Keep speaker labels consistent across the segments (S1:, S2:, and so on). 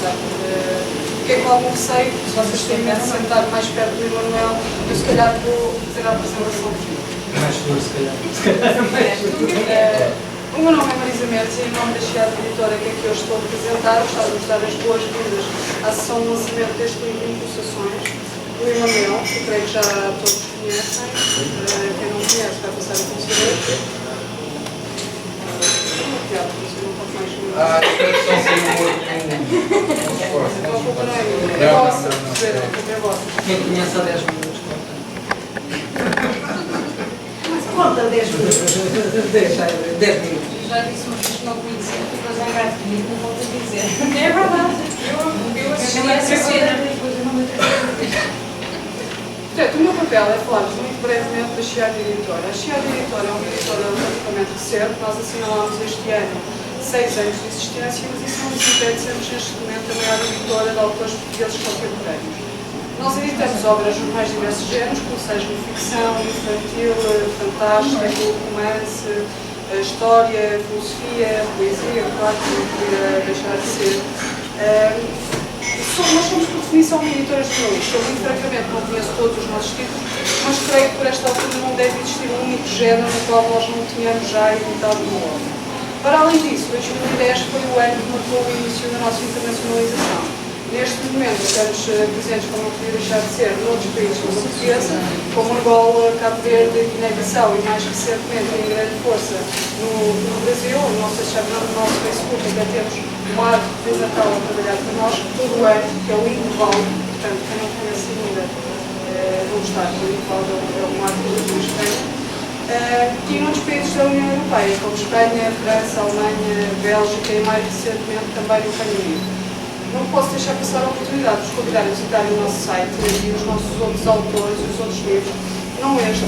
S1: sei. Fiquei com algum receio, se vocês têm medo de sentar mais perto do Emanuel, eu se calhar vou fazer a apresentação aqui.
S2: Mais seguro, se calhar. Se calhar é mais seguro.
S1: O meu nome é Marisa Mendes e em nome da Chiado Editora que aqui hoje estou a representar, gostava de vos dar as boas-vindas à sessão de lançamento deste livro de Pulsações, do Emanuel, que creio que já todos conhecem. Quem não conhece vai passar a conhecer. Espero que só seja um morto. Não, a culpa não é minha. É vossa, perceberam? A culpa é vossa.
S2: Quem conhece há 10 minutos, conta.
S3: Conta 10 minutos.
S2: 10 minutos.
S4: Já disse uma vez que não conhecia, ficou zangado comigo, não volto a dizer. É verdade. Eu assisti essa cena e depois eu não me atrevo.
S1: Portanto, o meu papel é falar-vos muito brevemente da Chiado Editora. A Chiado Editora é uma editora relativamente recente. Nós assinalámos este ano 6 anos de existência, mas isso não nos impede de sermos neste momento a maior editora de autores portugueses contemporâneos. Nós editamos obras de mais diversos géneros, como seja ficção, infantil, fantástico, romance, história, filosofia, poesia, claro que não podia deixar de ser. Nós somos, por definição, editoras de jornalistas. Eu, francamente, não conheço todos os nossos títulos, mas creio que por esta altura não deve existir um único género no qual nós não tenhamos já editado uma obra. Para além disso, 2010 foi o ano que marcou o início da nossa internacionalização. Neste momento, estamos presentes, como não podia deixar de ser, noutros países da portuguesa, como Angola, Cabo Verde, Guiné-Bissau e, mais recentemente, em grande força, no Brasil. Não sei se já viram no nosso Facebook, ainda temos uma árvore de Natal a trabalhar connosco todo o ano, que é o Invaldo. Portanto, quem não conhece ainda, vão gostar, o Invaldo é uma árvore de Espanha. E noutros países da União Europeia, como Espanha, França, Alemanha, Bélgica e, mais recentemente, também o Reino Unido. Não posso deixar passar a oportunidade de vos convidar a visitar o nosso site e os nossos outros autores e os outros livros. Não este,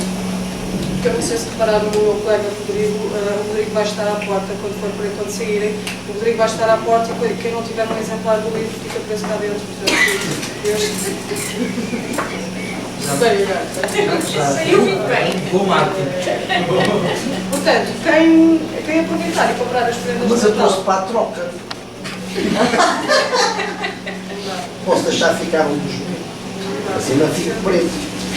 S1: porque eu não sei se repararam no meu colega Rodrigo. O Rodrigo vai estar à porta quando for por aí, quando saírem. O Rodrigo vai estar à porta e quem não tiver um exemplar do livro fica preso cá dentro.
S4: Saiu muito bem.
S2: Bom marketing.
S1: Portanto, quem aproveitar e comprar as prendas
S3: Mas
S1: de
S3: eu
S1: Natal...
S3: trouxe para a troca. Posso deixar ficar um dos meus. Assim não fico preto.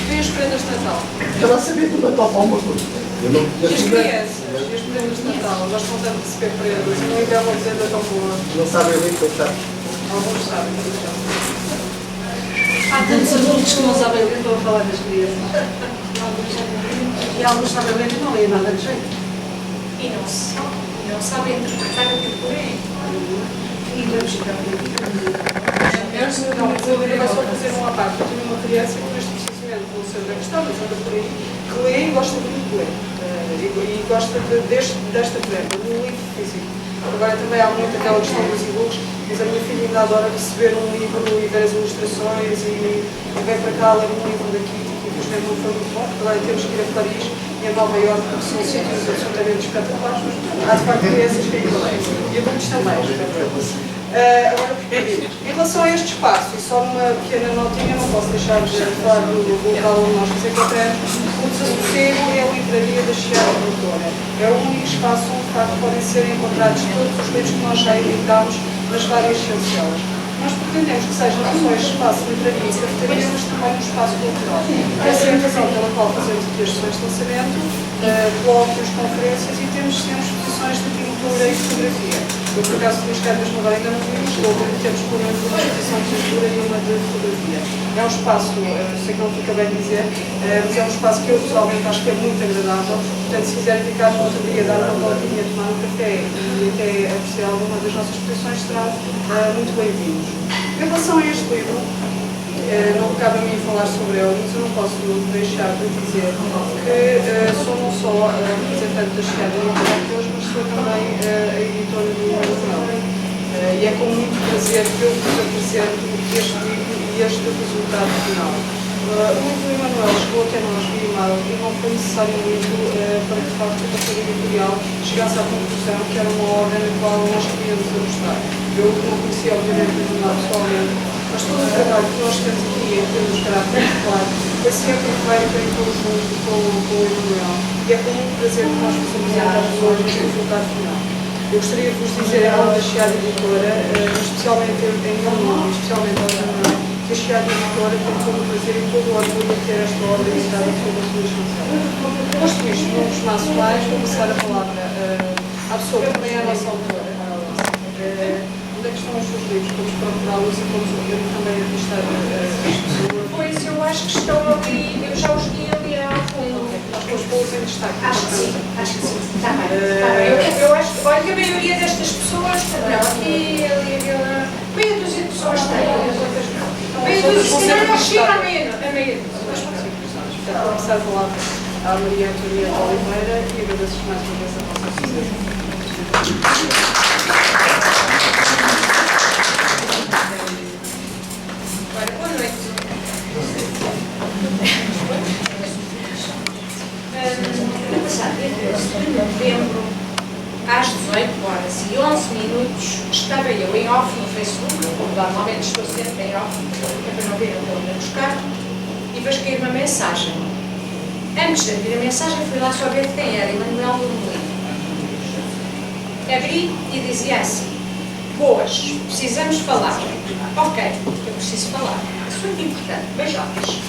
S1: Vê as prendas de Natal.
S3: Eu não sabia do Natal para uma coisa. Eu não
S1: E as
S3: tive.
S1: crianças, e as prendas de Natal, gostam tanto de receber prendas. E não enviam uma prenda tão boa.
S3: Não sabem ler, coitado.
S1: Alguns sabem, mas já.
S4: Há tantos adultos que não sabem ler,
S3: Estou a falar das crianças. E alguns sabem ler e não leem nada de jeito.
S4: e não sabem interpretar aquilo por aí.
S3: E vamos ficar
S1: Não, mas eu vai só fazer uma parte. Eu tenho uma criança que neste precisamente, não sei onde é que está, mas anda por aí, que lê e gosta muito de ler. E gosta desta prenda, do livro físico. Agora também há muito aquela questão dos e-books, mas a minha filha ainda adora receber um livro e ver as ilustrações e vem para cá ler um livro daqui, que infelizmente não foi muito bom, porque agora temos que ir a Paris e a Nova Iorque, porque são sítios absolutamente espetaculares, mas há de facto crianças que ainda leem. E adultos também, agora, em relação a este espaço, e só uma pequena notinha, não posso deixar de falar do local onde nós nos encontramos. O Desassossego é a livraria da Chiado Editora. É o único espaço onde, de facto, podem ser encontrados todos os livros que nós já editamos nas várias chancelas. Nós pretendemos que seja não só este espaço de livraria e cafetaria, mas também um espaço cultural. Essa é a razão pela qual fazemos aqui as sessões de lançamento, colóquios, conferências e temos sempre exposições de pintura e fotografia. Eu, por acaso, Luís Carlos Nogueira ainda não vimos, temos pelo menos uma exposição de pintura e uma de fotografia. É um espaço, sei que não fica bem dizer, mas é um espaço que eu pessoalmente acho que é muito agradável. Portanto, se quiserem ficar no outro dia, dar uma voltinha, tomar um café e até apreciar alguma das nossas exposições, serão muito bem-vindos. Em relação a este livro, não cabe a mim falar sobre ele, mas eu não posso deixar de dizer que sou não só a representante da Chiado Editora aqui hoje, mas sou também a editora do Emanuel. E é com muito prazer que eu vos apresento este livro e este resultado final. O livro do Emanuel chegou até nós via e-mail e não foi necessariamente para que de facto a parceria editorial chegasse à conclusão que era uma obra na qual nós queríamos apostar. Eu não conhecia obviamente o jornal pessoalmente, mas todo o trabalho que nós temos aqui em termos de caráter popular é sempre feito em conjunto com o Emanuel. E é com muito prazer que nós vos apresentamos hoje o resultado final. Eu gostaria de vos dizer, em nome da Chiado Editora, especialmente em meu nome, especialmente ao José, que a Chiado Editora tem todo o prazer e todo o orgulho de ter esta obra editada sob a sua chancela. Posto isto, não vos maço mais, vou passar a palavra à pessoa que também é a nossa autora. Onde é que estão os seus livros? Vamos procurá-los e vamos também revistar as pessoas.
S4: Pois eu acho que estão ali, eu já os vi ali ao fundo.
S1: Nós vamos pô-los em destaque.
S4: Acho que sim. Está bem. Eu acho que, olha, que a maioria destas pessoas, não, aqui, ali, meia dúzia de pessoas têm, as outras não. Meia dúzia, se calhar não chega a meia dúzia.
S1: Portanto, vou passar a palavra à Maria Antonieta Oliveira e agradeço mais uma vez a vossa presença.
S4: Boa noite. No passado dia 13 de novembro, às 18 horas e 11 minutos, estava eu em off no Facebook, como normalmente estou sempre em off, que é para não vir a buscar, e vejo cair uma mensagem. Antes de abrir a mensagem, fui lá só ver quem era, Emanuel Lumlin. Abri e dizia assim: boas, precisamos falar. Ok, eu preciso falar. Assunto importante, beijotas.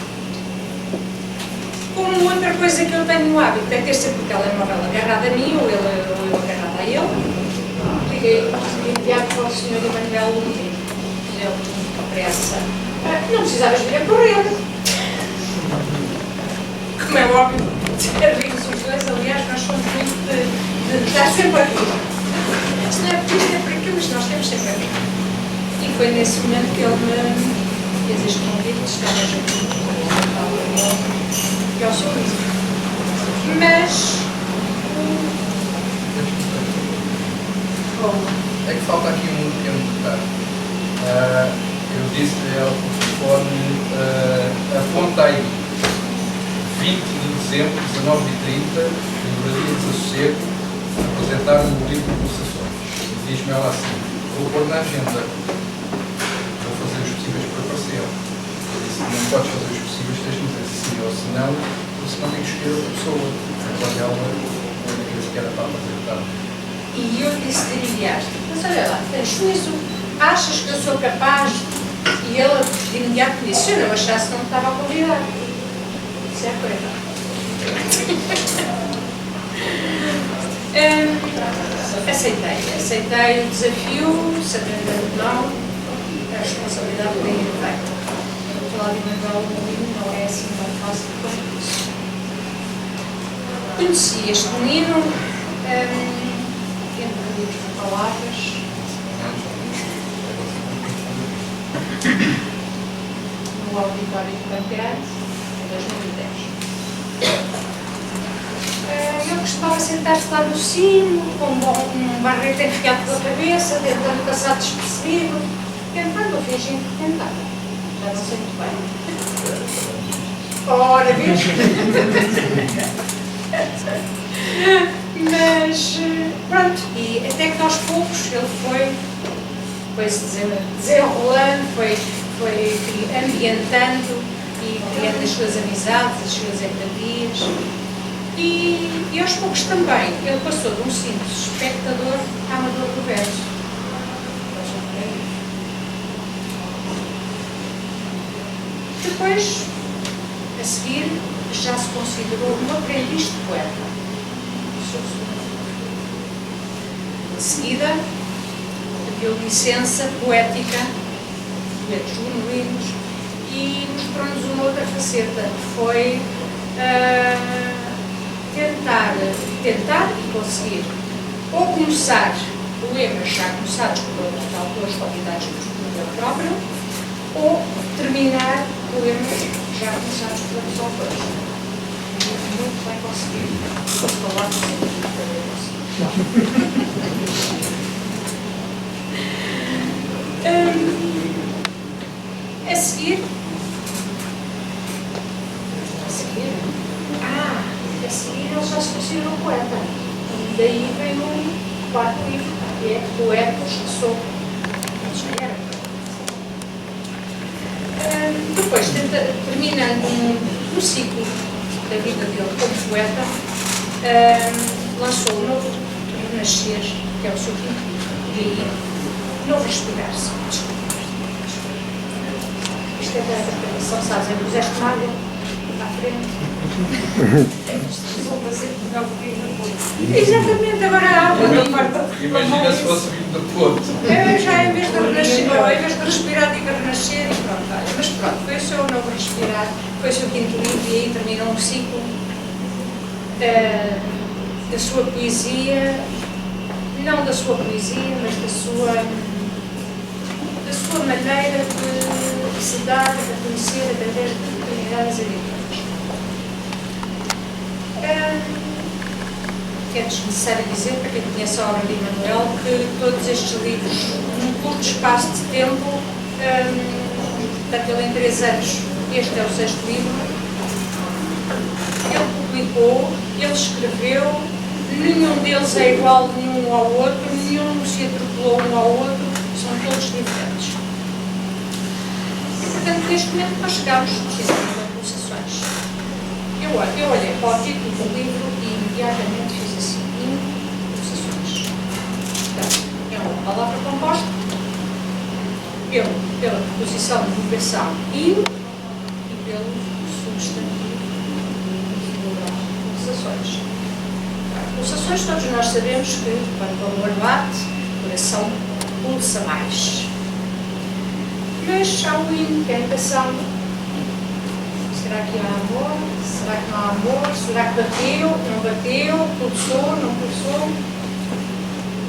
S4: Como outra coisa que eu tenho no hábito é ter sempre o telemóvel agarrado a mim ou eu agarrado a ele, liguei imediato para o Sr. Emanuel Lumlin. Ele, com pressa, não precisavas vir a correr. Como é óbvio, rimos os dois, aliás, nós somos muito de estar sempre a rir. Isto não é por isto, é por aquilo, mas nós temos sempre a rir. E foi nesse momento que ele me fez este convite de estar a gente e ao seu livro. Mas...
S5: É que falta aqui um pequeno detalhe. Eu disse-lhe ao telefone, aponta aí, 20 de dezembro, 19h30, Livraria de Desassossego, apresentar um livro de pulsações. Diz-me ela assim: vou pôr na agenda, vou fazer os possíveis para aparecer. Eu disse: não podes fazer os possíveis, tens de dizer sim ou se não, porque senão tem que escolher outra pessoa. Então ela disse que era para apresentar.
S4: E eu disse de imediato: mas olha lá, tens isso, achas que eu sou capaz? E ele de imediato disse: se eu não achasse, não me estava a convidar. Isso é coisa. Aceitei o desafio, sabendo não, a responsabilidade que tenho feito. Falar de Emanuel Lumlin não é assim tão fácil quanto isso. Conheci este menino, entre livros de palavras, no auditório de Campeirante, em 2010. Eu costumava sentar-se lá no cimo, com um barrete enfiado pela cabeça, tentando passar despercebido, tentando ou fingindo que tentava. Já não sei muito bem. Ora, vês? Mas, pronto, e até que aos poucos ele foi se desenrolando, foi ambientando e criando as suas amizades, as suas empatias. E aos poucos também, ele passou de um simples espectador a amador do verso. Depois, a seguir, já se considerou um aprendiz de poeta. De seguida, deu licença poética, poetas genuínos, e mostrou-nos uma outra faceta, que foi tentar e conseguir ou começar poemas já começados por outros autores convidados por ele próprio, ou terminar poemas já começados por outros autores. Muito bem conseguido. Vou falar com a seguir, ele já se considerou poeta. E daí veio o quarto livro, que é Poetas que Sou. Depois, terminando um ciclo da vida dele como poeta, lançou um novo Renascer, que é o seu quinto livro, e aí, Novo Respirar-se. Isto é da interpretação, sabes? É puseste uma água à frente.
S3: Vou fazer pegar o vinho no Porto.
S4: Exatamente, agora a água do quarto.
S5: Imagina se fosse vindo do Porto.
S4: Já em vez de renascer, ou em vez de respirar, diga renascer e pronto, olha. Mas pronto, foi o seu Novo Respirar, foi o seu quinto livro e aí terminou um ciclo da sua poesia, não da sua poesia, mas da sua maneira de se dar, de conhecer através de determinadas editoras. É desnecessário dizer, para quem conhece a obra de Emanuel, que todos estes livros, num curto espaço de tempo, portanto, ele em 3 anos, este é o 6º livro, ele publicou, ele escreveu, nenhum deles é igual nenhum ao outro, nenhum se atropelou um ao outro, são todos diferentes. E, portanto, neste momento nós chegamos precisamente a pulsações. Eu olhei para o título do livro e imediatamente fiz assim, pulsações. Portanto, é uma palavra composta pela preposição de vocação e pelo substantivo pulsações. Pulsações, todos nós sabemos que quando o amor bate, o coração pulsa mais. Mas há um hino que é a canção. Será que há amor? Será que não há amor? Será que bateu? Não bateu? Pulsou? Não pulsou?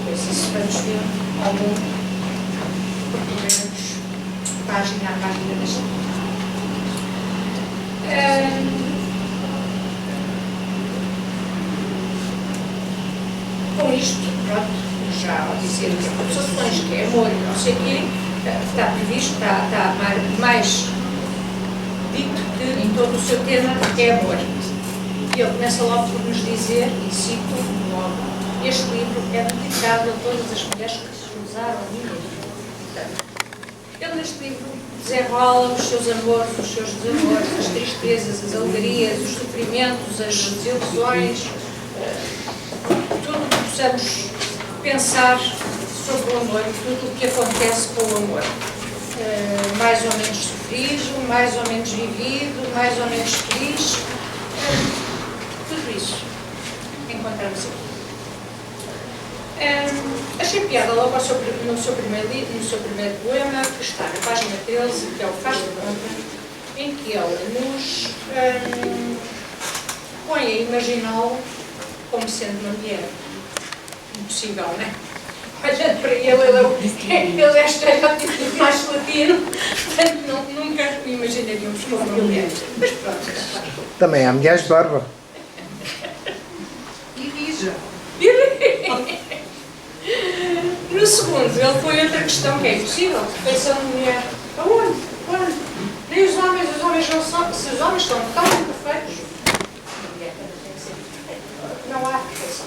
S4: Pois isso vamos ver ao longo, percorremos página a página deste livro. Com isto, pronto, já ao dizer que é pulsações, que é amor e não sei o quê, está previsto, está mais dito que em todo o seu tema é amor. E ele começa logo por nos dizer, e cito logo, este livro é dedicado a todas as mulheres que se usaram a mim mesmo. Ele neste livro desenrola os seus amores, os seus desamores, as tristezas, as alegrias, os sofrimentos, as desilusões, tudo o que possamos pensar sobre o amor, tudo o que acontece com o amor. Mais ou menos sofrido, mais ou menos vivido, mais ou menos feliz, tudo isso encontramos aqui. Achei piada logo no seu primeiro poema, que está na página 13, que é o Faz de Conta, em que ele nos põe a imaginá-lo como sendo uma mulher. Impossível, não é? Olhando para ele é estereótipo mais latino, portanto nunca o imaginaríamos como uma mulher. Mas pronto,
S2: Também há mulheres de barba.
S3: E rija.
S4: No segundo, ele põe outra questão que é impossível. Perfeição de mulher. Aonde? Quando? Nem os homens não são. Se os homens são tão imperfeitos, a mulher também tem que ser perfeita. Não há perfeição.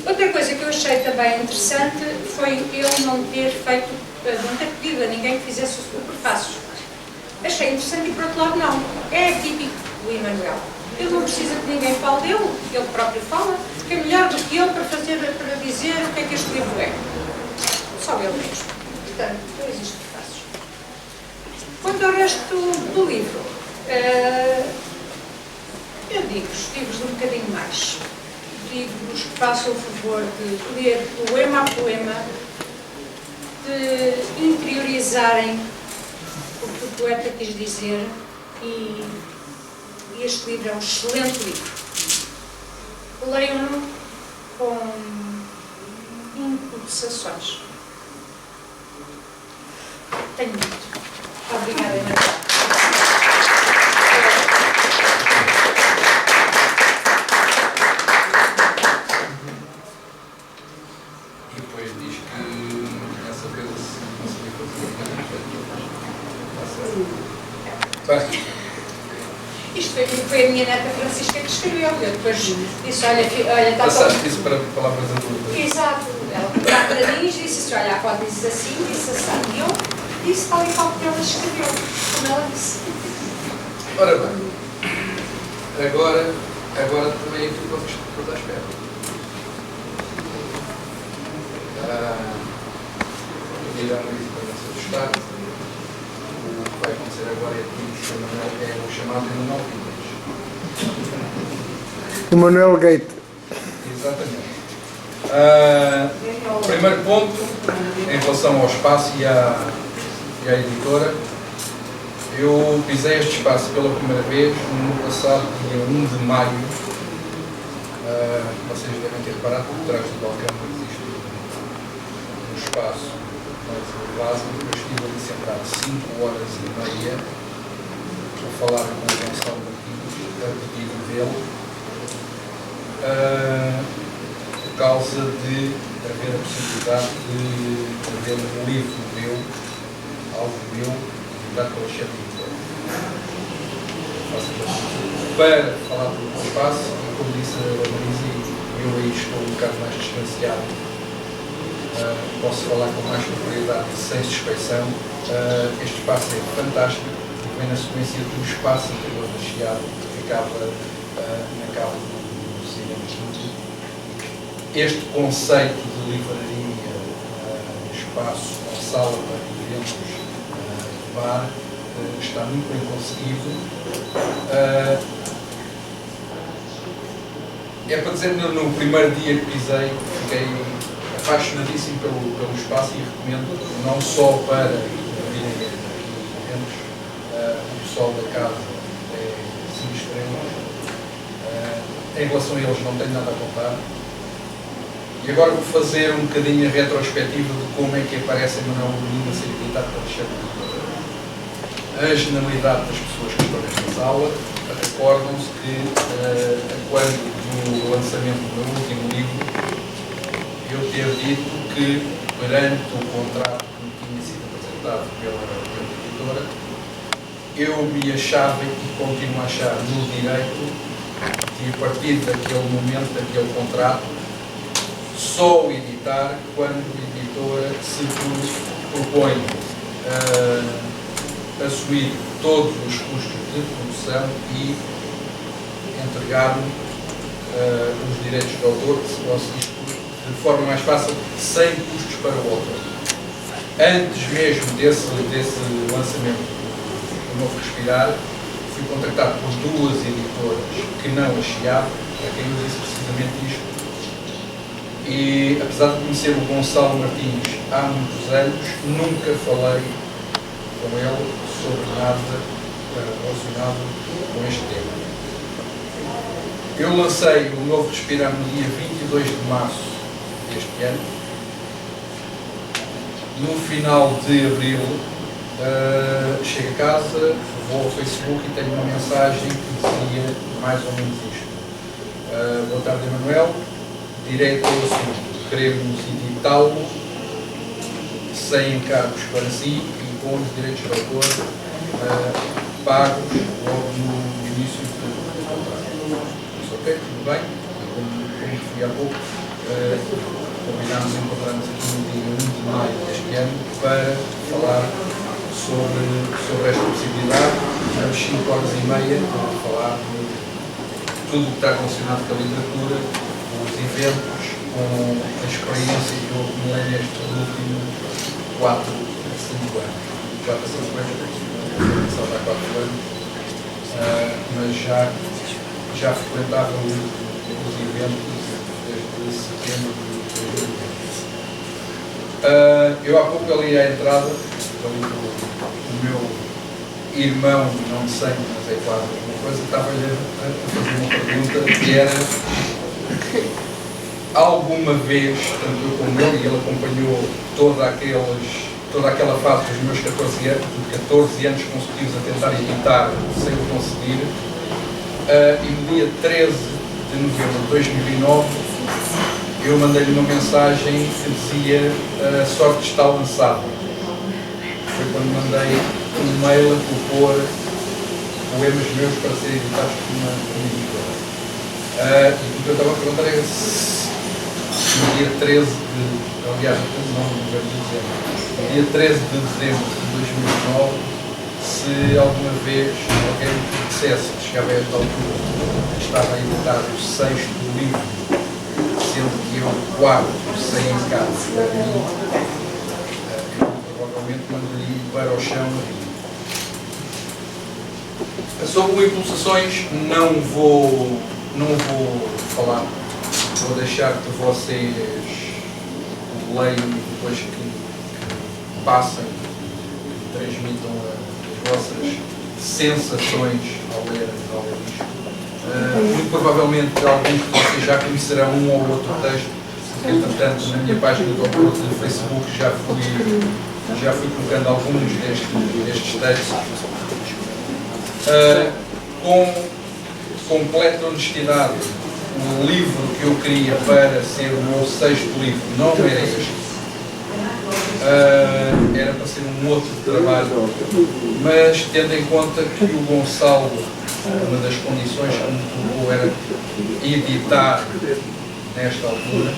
S4: Outra coisa que eu achei também interessante foi ele não ter pedido a ninguém que fizesse o prefácio. Achei interessante e por outro lado não. É típico do Emanuel. Ele não precisa que ninguém fale dele, ele próprio fala, que é melhor do que ele para dizer o que é que este livro é. Só ele mesmo. Portanto, não existe prefácios. Quanto ao resto do livro, eu digo-vos um bocadinho mais. Digo-vos que façam o favor de ler poema a poema, de interiorizarem o que o poeta quis dizer e este livro é um excelente livro. Leiam-no com impulsações. Tenho muito. Obrigada, Ana. Isto foi a minha neta Francisca que escreveu. Eu depois disse, olha, está
S5: passaste isso para palavras adultas.
S4: Exato. Ela perguntou para mim e disse assim, olha, a foto diz assim, disse assim. E eu disse tal e qual que ela escreveu, como ela disse.
S5: Ora bem, agora também aquilo que vocês estão à espera. Devido à crise da nossa Estado, o que vai acontecer agora é que o chamado Emanuel Vintage.
S6: Emanuel Gate.
S5: Exatamente. Primeiro ponto, em relação ao espaço e à editora, eu pisei este espaço pela primeira vez no passado dia 1 de maio. Vocês devem ter reparado que por trás do balcão existe um espaço mais elevado. Eu estive ali sentado 5 horas e meia a falar com o Gonçalo Martins, a pedido dele, por causa de haver a possibilidade de haver um livro meu, algo meu, editado pela Chefe Editora. Para falar do espaço, e como disse a Marisa, eu aí estou um bocado mais distanciado, posso falar com mais propriedade, sem suspeição. Este espaço é fantástico, vem na sequência do espaço anterior da Chiado, que ficava na cava do cinema. Este conceito de livraria, espaço, sala para eventos, bar, está muito bem conseguido. É para dizer, no primeiro dia que pisei, fiquei apaixonadíssimo pelo espaço e recomendo, não só para virem eventos, o pessoal da casa é 5 estrelas. Em relação a eles não tenho nada a contar. E agora vou fazer um bocadinho a retrospectiva de como é que aparece a Emanuel Menino a ser editado pela Chefe Editora. A generalidade das pessoas que estão nesta sala recordam-se que, quando do lançamento do meu último livro, eu ter dito que, perante o contrato que me tinha sido apresentado pela editora, eu me achava e continuo a achar no direito de, a partir daquele momento, daquele contrato, só editar quando a editora se propõe assumir todos os custos de produção e entregar-me os direitos de autor, se fosse isto de forma mais fácil, sem custos para o autor. Antes mesmo desse lançamento do Novo Respirar, fui contactado por 2 editoras que não a Chiado, a quem eu disse precisamente isto. E, apesar de conhecer o Gonçalo Martins há muitos anos, nunca falei com ele sobre nada relacionado com este tema. Eu lancei o Novo Respirar no dia 22 de março deste ano. No final de abril, chego a casa, vou ao Facebook e tenho uma mensagem que dizia mais ou menos isto. Boa tarde, Emanuel. Direito ao assunto. Queremos editá-lo sem encargos para si e com os direitos de autor pagos logo no início do contrato. Disse, ok, tudo bem. E como referi há pouco, combinámos encontrarmos aqui no dia 1 de maio deste ano para falar sobre esta possibilidade. Tivemos 5 horas e meia para falar de tudo o que está relacionado com a literatura, os eventos, com a experiência que eu acumulei nestes últimos 4 a 5 anos. 4 a 5 anos, só há 4 anos, mas já frequentava os eventos desde setembro de 2020. Eu há pouco ali à entrada, ali o meu irmão, não de sangue, mas é quase uma coisa, estava-lhe a fazer uma pergunta que era: alguma vez, tanto eu como ele, e ele acompanhou toda aquela fase dos meus 14 anos consecutivos a tentar editar sem o conseguir, e no dia 13 de novembro de 2009 eu mandei-lhe uma mensagem que dizia: a sorte está lançada. Foi quando mandei um mail a propor poemas meus para serem editados por uma editora. E o que eu estava a perguntar é se no dia 13 de, aliás, não vou dizer, no dia 13 de dezembro de 2009, se alguma vez alguém me dissesse que chegava a esta altura, estava a editar o 6º livro, sendo que meu quarto sem casa para mim, eu provavelmente mandaria para o chão. Sobre o Impulsações não vou falar, vou deixar que vocês leiam e depois que passem, que transmitam as vossas sensações ao ler isto. Muito provavelmente alguns de vocês já conhecerão um ou outro texto, porque entretanto na minha página do Facebook já fui colocando alguns destes textos. Com completa honestidade, o livro que eu queria para ser o meu 6º livro não era este. Era para ser um outro trabalho, mas tendo em conta que o Gonçalo, uma das condições que me colocou era editar nesta altura,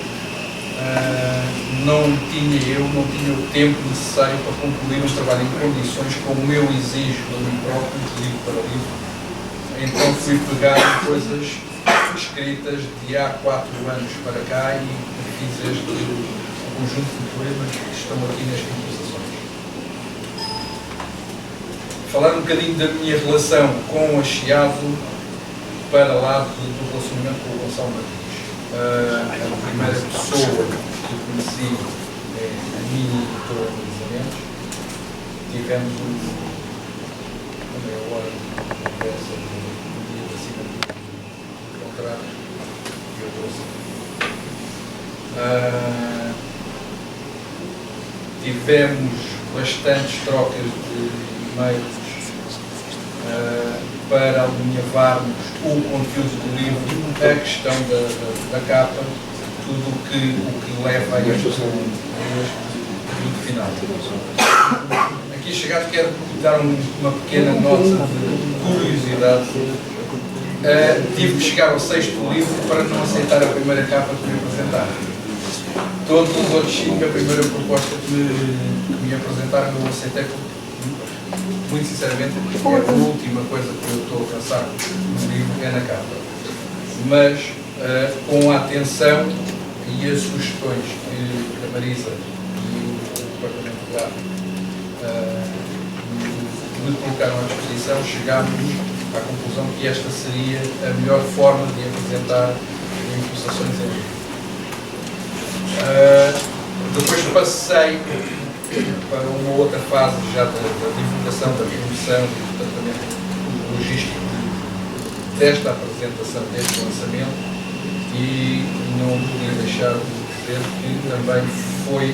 S5: não tinha o tempo necessário para concluir um trabalho em condições como eu exijo de mim próprio, de livro para livro. Então fui pegar em coisas escritas de há 4 anos para cá e fiz este conjunto de poemas que estão aqui nestas Impulsações. Falar um bocadinho da minha relação com a Chiado para lá do relacionamento com o Gonçalo Martins. A primeira pessoa que conheci é a minha editora de lançamentos. Tivemos uma meia hora de conversa no dia da assinatura do contrato e eu trouxe. Tivemos bastantes trocas de e-mails para alinhavarmos o conteúdo do livro, a questão da capa, tudo o que leva a este produto final. Aqui chegado quero dar uma pequena nota de curiosidade. Tive que chegar ao 6º livro para não aceitar a primeira capa que me apresentaram. Todos os outros 5, a primeira proposta que me apresentaram, eu aceitei muito sinceramente, porque é a última coisa que eu estou a pensar no livro é na capa. Mas com a atenção e as sugestões que a Marisa e o departamento de arte me colocaram à disposição, chegámos à conclusão que esta seria a melhor forma de apresentar Impulsações em livro. Depois passei para uma outra fase já da divulgação, da promoção e do tratamento logístico desta apresentação, deste lançamento, e não podia deixar de dizer que também foi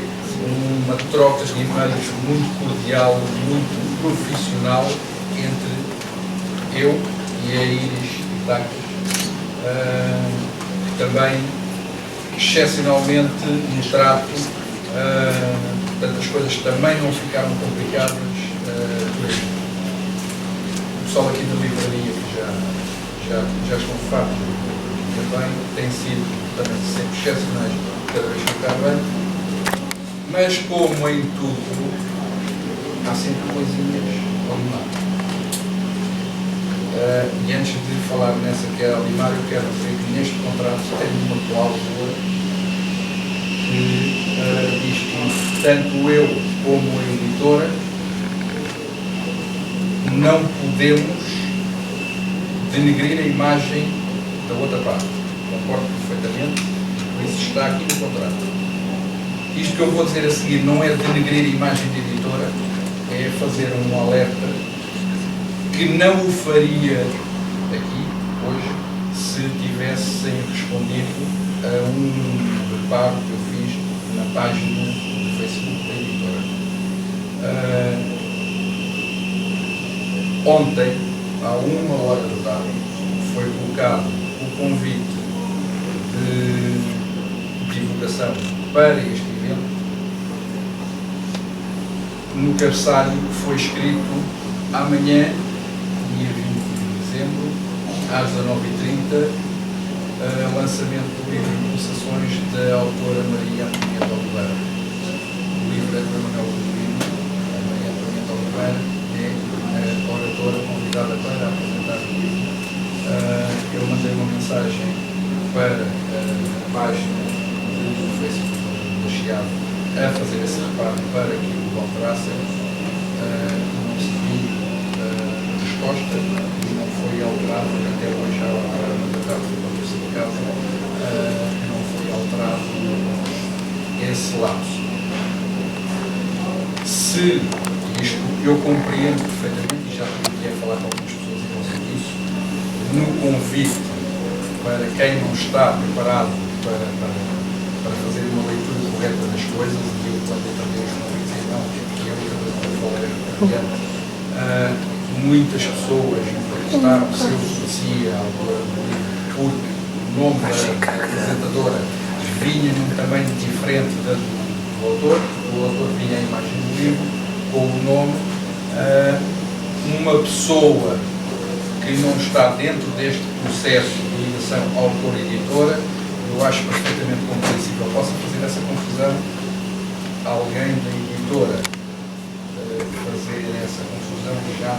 S5: uma troca de e-mails muito cordial, muito profissional entre eu e a Iris Tacas, que também excepcionalmente no trato. Portanto, as coisas também não ficaram complicadas por aí. O pessoal aqui da livraria, que já estão fartos também, têm sido também sempre excepcionais cada vez que eu venho. Mas, como em tudo, há sempre coisinhas a limar. E antes de falar nessa que é a limar, eu quero dizer que neste contrato tem uma cláusula que diz que tanto eu como a editora não podemos denegrir a imagem da outra parte. Concordo perfeitamente, por isso está aqui no contrato. Isto que eu vou dizer a seguir não é denegrir a imagem da editora, é fazer um alerta que não o faria aqui, hoje, se tivessem respondido a um reparo que eu fiz na página do Facebook da editora. Ontem, à 1h da tarde, foi colocado o convite de divulgação para este evento. No cabeçalho foi escrito amanhã, dia 20 de dezembro, às 19h30, lançamento do livro Impulsações da autora Maria Antonieta Oliveira. O livro é do Emanuel Rodrigues. A Maria Antonieta Oliveira é a oratora convidada para apresentar o livro. Eu mandei uma mensagem para a página de no Facebook da Chiado a fazer esse reparo para que o alterasse, não recebi resposta e não foi alterado, até hoje já há uma tarde de casa, não foi alterado esse lapso. Se isto eu compreendo perfeitamente, e já estive a falar com algumas pessoas em relação a isso, no convite para quem não está preparado para fazer uma leitura correta das coisas, e eu quando eu também os convites não, que é outra coisa que eu falei, muitas pessoas protestaram se eu conhecia a autora do livro, porque o nome da apresentadora vinha num tamanho diferente do autor, o autor vinha a imagem do livro, com o nome, uma pessoa que não está dentro deste processo de ligação autor-editora, eu acho perfeitamente compreensível. Posso fazer essa confusão? Alguém da editora fazer essa confusão já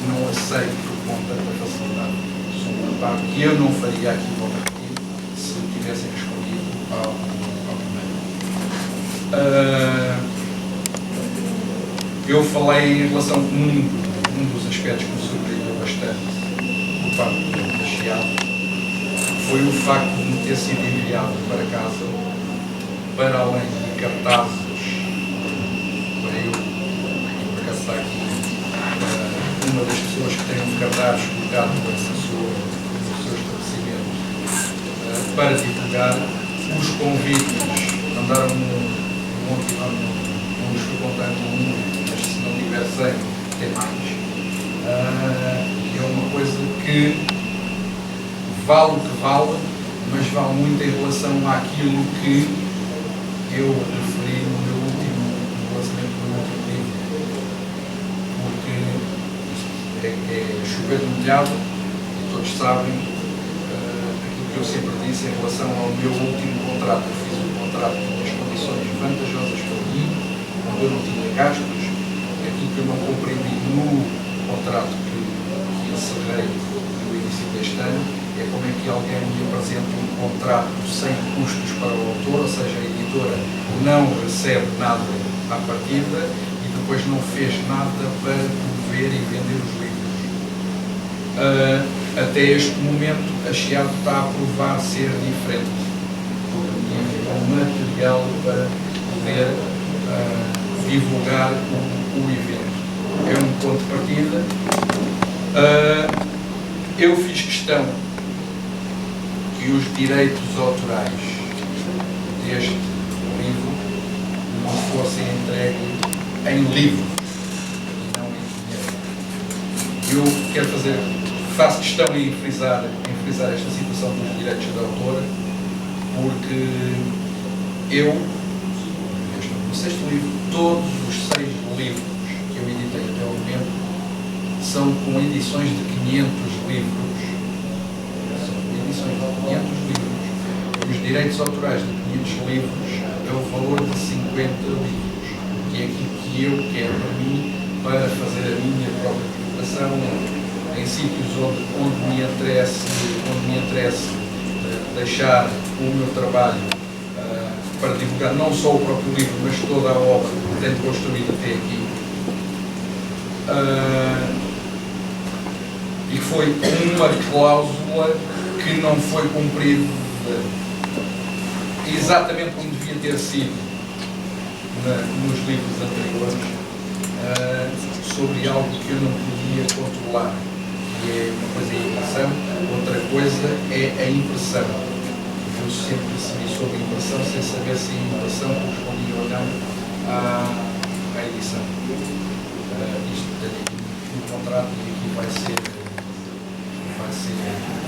S5: não aceito com tanta facilidade. Sou uma parte que eu não faria aqui no repetir se tivessem respondido ao primeiro. Eu falei em relação a um dos aspectos que me surpreendeu bastante por parte da Chiado, foi o facto de me ter sido enviado para casa, para além de cartazes, para eu, e por acaso está aqui uma das pessoas que tem um cartaz colocado no seu estabelecimento para divulgar, os convites, mandaram um não nos fui contando mas se não tiver 100, tem mais. É uma coisa que vale o que vale, mas vale muito em relação àquilo que eu referi no lançamento do meu último livro. Porque é chover no molhado, e todos sabem aquilo que eu sempre disse em relação ao meu último contrato. Eu fiz um contrato com as condições vantajosas para mim, onde eu não tinha gastos. Aquilo que eu não compreendi no contrato que encerrei no início deste ano é como é que alguém me apresenta um contrato sem custos para o autor, ou seja, a editora não recebe nada à partida e depois não fez nada para promover e vender os livros. Até este momento a Chiado está a provar ser diferente, porque me enviou material para poder divulgar o evento. É um ponto de partida. Eu fiz questão que os direitos autorais deste livro não fossem entregues em livro e não em dinheiro. Faço questão em frisar esta situação dos direitos da autora, porque no sexto livro, todos os 6 livros que eu editei até o momento são com edições de 500 livros. São edições de 500 livros. E os direitos autorais de 500 livros é o valor de 50 livros, que é aquilo que eu quero para mim, para fazer a minha própria publicação em sítios onde me interesse deixar o meu trabalho para divulgar não só o próprio livro, mas toda a obra que tenho construído até aqui. E foi uma cláusula que não foi cumprida exatamente como devia ter sido nos livros anteriores, sobre algo que eu não podia controlar. E é uma coisa é a impressão, outra coisa é a impressão. Eu sempre recebi sobre a impressão sem saber se a impressão correspondia ou não à edição. Isto tem aqui no contrato e aqui vai ser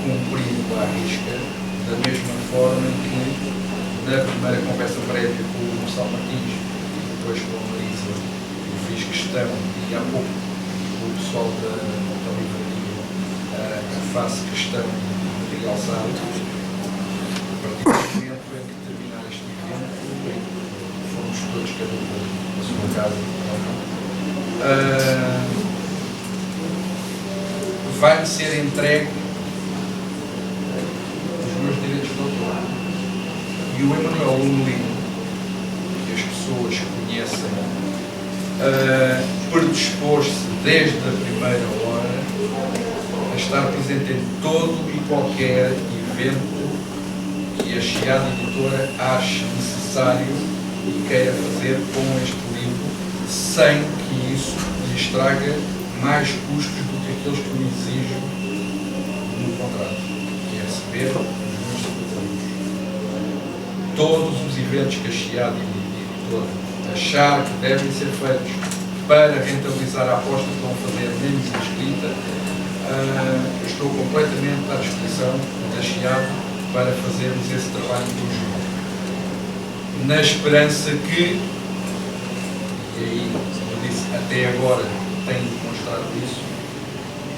S5: cumprido à risca, da mesma forma que na primeira conversa prévia com o Gonçalo Martins e depois com a Marisa, eu fiz questão, e há pouco o pessoal da livraria faço questão de realçar, a partir do momento em que terminar este evento, fomos todos cada um da sua casa, vai-me ser entregue os meus direitos de autor. E o Emanuel Lino, que as pessoas conhecem, predispôs-se desde a primeira hora a estar presente em todo e qualquer evento que a Chiado Editora ache necessário e queira fazer com este livro, sem que isso lhes traga mais custos do que aqueles que eu exijo no contrato, que é receber os meus salários. Todos os eventos que a Chiado Editora achar que devem ser feitos para rentabilizar a aposta que vão fazer na minha escrita, eu estou completamente à disposição da Chiado para fazermos esse trabalho em conjunto. Na esperança que, e aí, como eu disse, até agora tenho demonstrado isso,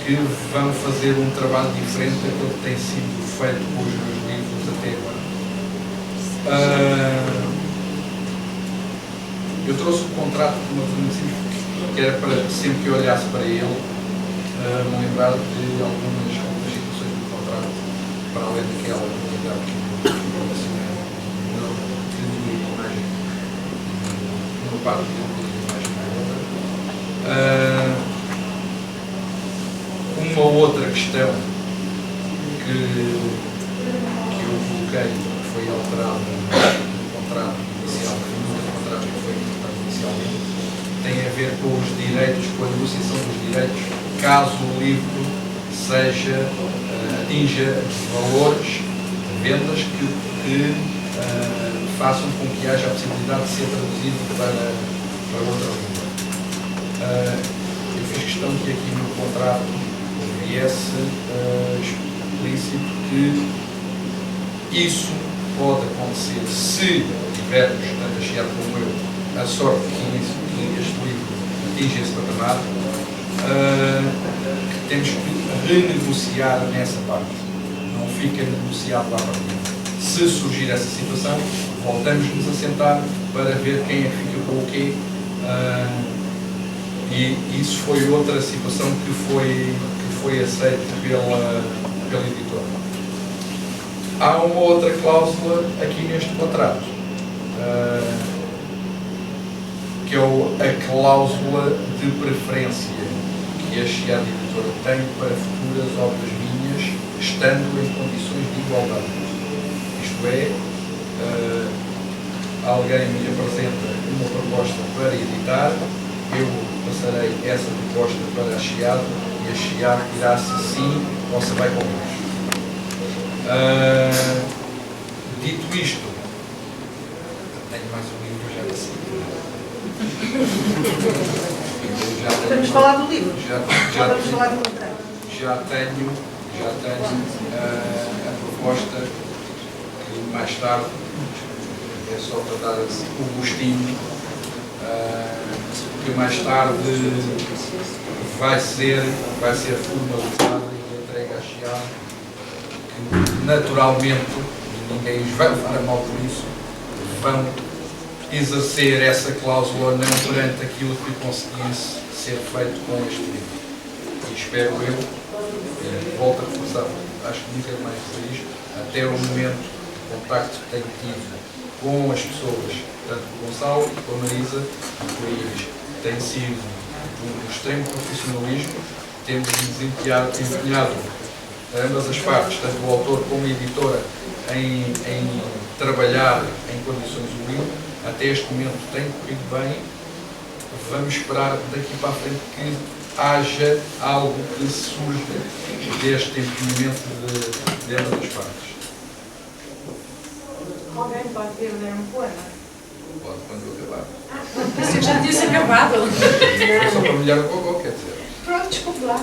S5: que vão fazer um trabalho diferente daquele que tem sido feito com os meus livros até agora. Eu trouxe o contrato de uma forma que era para sempre que eu olhasse para ele, me lembrar de algumas situações do contrato, para além daquela unidade que eu mencionei, que dividiu mais uma parte de mais uma outra. Uma outra questão que eu coloquei, que foi alterada no contrato inicial, que foi inicialmente, tem a ver com os direitos, com a negociação dos direitos, caso o livro atinja valores de vendas que façam com que haja a possibilidade de ser traduzido para outra língua. Eu fiz questão que aqui no contrato viesse explícito que isso pode acontecer se tivermos, tanto a Chiado como eu, a sorte que este livro atinge esse patamar, que temos que renegociar nessa parte. Não fica negociado lá para dentro. Se surgir essa situação, voltamos-nos a sentar para ver quem é que fica com o quê. E isso foi outra situação que foi aceita pela editora. Há uma outra cláusula aqui neste contrato, que é a cláusula de preferência que a Chiado Editora tem para futuras obras minhas, estando em condições de igualdade. Isto é, alguém me apresenta uma proposta para editar, eu passarei essa proposta para a Chiado e a Chiado dirá se sim ou se vai com eles. Dito isto, tenho mais um livro já decidido.
S3: Vamos falar do livro?
S5: Vamos
S3: falar do contrato?
S5: Já tenho a proposta que mais tarde, é só para dar o gostinho, que mais tarde vai ser formalizada e entregue à Chiado, que naturalmente, ninguém os vai levar a mal por isso, vão exercer essa cláusula ou não perante aquilo que conseguisse ser feito com este livro. E espero eu, volto a reforçar, acho que nunca mais dizer isto, até o momento, o contacto que tenho tido com as pessoas, tanto com o Gonçalo e com a Marisa e com a Iris, tem sido de um extremo profissionalismo. Temos empenhado ambas as partes, tanto o autor como a editora, em trabalhar em condições do livro. Até este momento tem corrido bem. Vamos esperar daqui para a frente que haja algo que surja deste empenhamento de ambas as partes.
S3: Alguém pode vir ler um poema?
S5: Pode, quando eu acabar.
S4: Pensei que já tinha-se acabado.
S5: É só para molhar o cocô, quer dizer.
S4: Pronto, desculpe lá.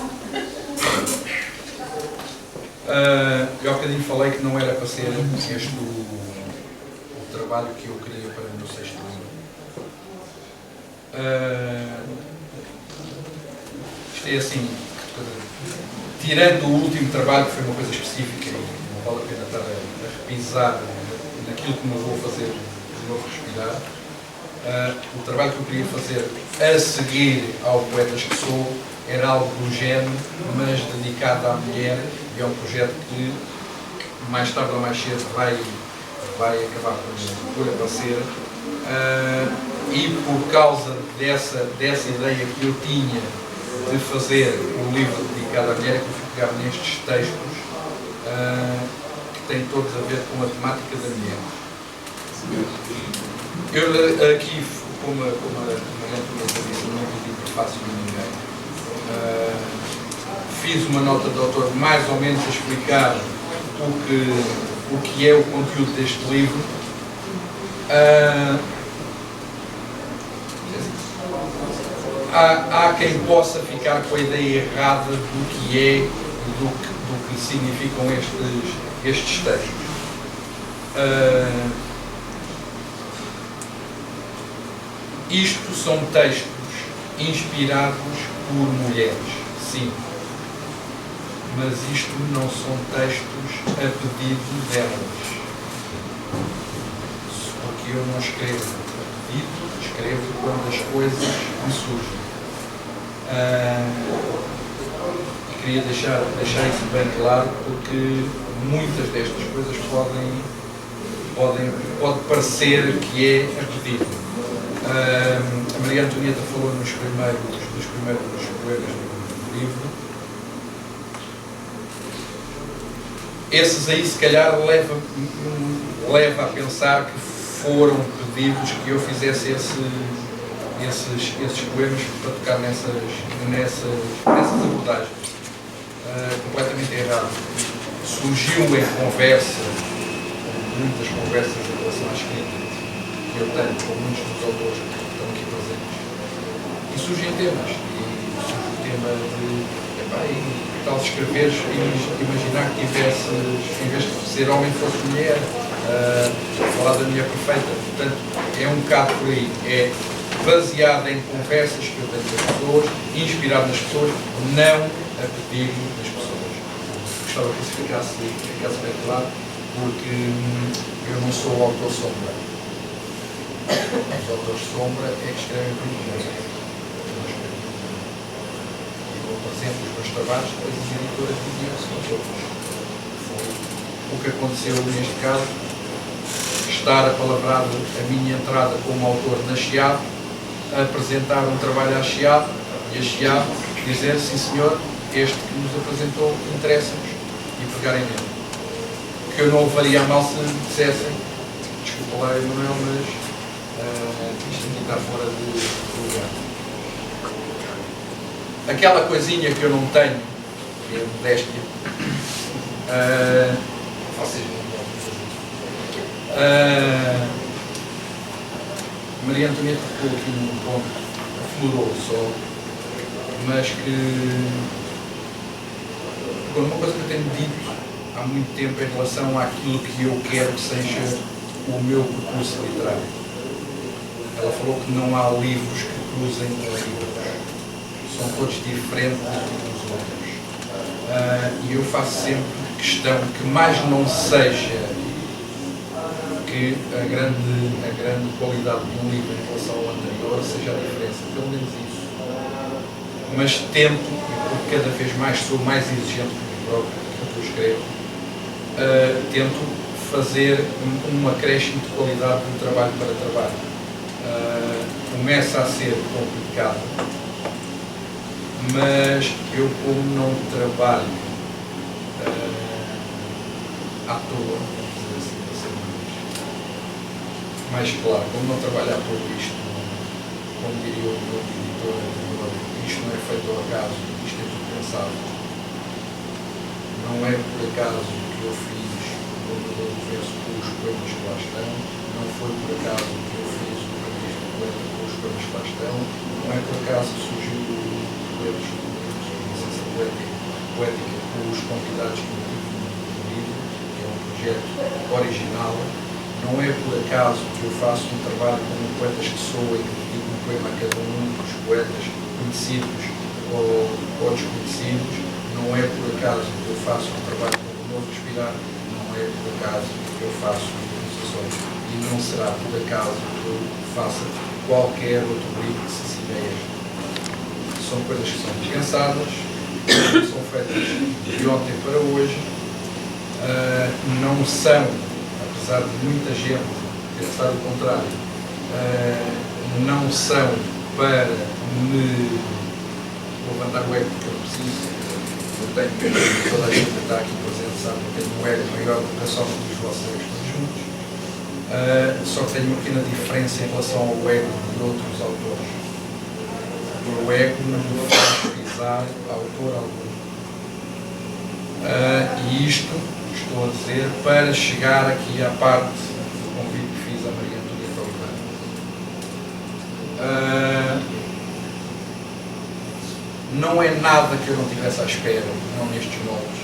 S5: Eu há bocadinho falei que não era para ser este o trabalho que eu queria para o meu sexto livro. Isto é assim, tirando o último trabalho, que foi uma coisa específica, e não vale a pena estar a repisar naquilo que me vou fazer de novo respirar, o trabalho que eu queria fazer a seguir ao Poetas que Sou era algo do género, mas dedicado à mulher, e é um projeto que mais tarde ou mais cedo vai acabar por aparecer, e por causa dessa ideia que eu tinha de fazer um livro dedicado à mulher, que eu fui pegar nestes textos que têm todos a ver com a temática da mulher. Eu aqui, como a Maria disse, não pedi prefácio de ninguém. Fiz uma nota de autor mais ou menos a explicar o que é o conteúdo deste livro. Há quem possa ficar com a ideia errada do que é e do que significam estes textos. Isto são textos inspirados por mulheres, sim. Mas isto não são textos a pedido delas. Porque eu não escrevo a pedido, escrevo quando as coisas me surgem. E queria deixar isso bem claro, porque muitas destas coisas pode parecer que é a pedido. A Maria Antonieta falou dos primeiros poemas do livro. Esses aí, se calhar, leva a pensar que foram pedidos que eu fizesse esses poemas para tocar nessas abordagens. Completamente errado. Surgiu em conversa, muitas conversas em relação à escrita que eu tenho com muitos dos autores que estão aqui presentes. E surgem temas. E surge o tema de tal se escreveres e imaginar que tivesses, em vez de ser homem, fosse mulher, falar da mulher perfeita. Portanto, é um bocado por aí. É baseado em conversas que eu tenho com as pessoas, inspirado nas pessoas, não a pedido das pessoas. Gostava que isso ficasse bem claro, porque eu não sou o autor sombra. Os autores sombra é que escrevem por mulheres. Por exemplo, os meus trabalhos, depois as editoras diziam são outros. Foi o que aconteceu neste caso, estar apalavrado a minha entrada como autor na Chiado, a apresentar um trabalho à Chiado e a Chiado dizer, sim senhor, este que nos apresentou interessa-nos e pegarem nele. Que eu não levaria a mal se dissessem, desculpa lá, Emanuel, mas isto aqui está fora de lugar. Aquela coisinha que eu não tenho, que é a modéstia, vocês não podem fazer. Maria Antonieta ficou aqui num ponto, aflorou só, mas que uma coisa que eu tenho dito há muito tempo em relação àquilo que eu quero que seja o meu percurso literário. Ela falou que não há livros que cruzem livros. São todos diferentes uns dos outros. E eu faço sempre questão que mais não seja que a grande qualidade de um livro em relação ao anterior seja a diferença, pelo menos isso. Mas tento, e porque cada vez mais sou mais exigente comigo próprio, que eu escrevo, tento fazer um acréscimo de qualidade de trabalho para trabalho. Começa a ser complicado, mas eu, como não trabalho à toa, mais claro, como não trabalho à toa isto, como diria o meu editor anterior, isto não é feito ao acaso, isto é tudo pensado. Não é por acaso que eu fiz o Domador do Verso com os poemas que lá estão, não foi por acaso que eu fiz o Camisa do Poeta com os poemas que lá estão, não é por acaso que surgiu o Poetas do Licença Poética com os convidados que eu tive no livro, que é um projeto original. Não é por acaso que eu faço um trabalho com poetas que sou e que dedico um poema a cada um dos poetas conhecidos ou desconhecidos. Não é por acaso que eu faço um trabalho com o Novo Respirar. Não é por acaso que eu faço organizações. E não será por acaso que eu faça qualquer outro livro que se assemelhe a este. São coisas que são pensadas, são feitas de ontem para hoje, não são, apesar de muita gente pensar o contrário, não são para me levantar o ego que eu preciso. Eu tenho, toda a gente que está aqui presente sabe que eu tenho um ego maior do que a soma dos vossos egos todos juntos. Só que tenho uma pequena diferença em relação ao ego de outros autores. O meu ego não me faz pisar autor algum. E isto estou a dizer para chegar aqui à parte do convite que fiz à Maria Antonieta Oliveira. Não é nada que eu não estivesse à espera, não nestes moldes.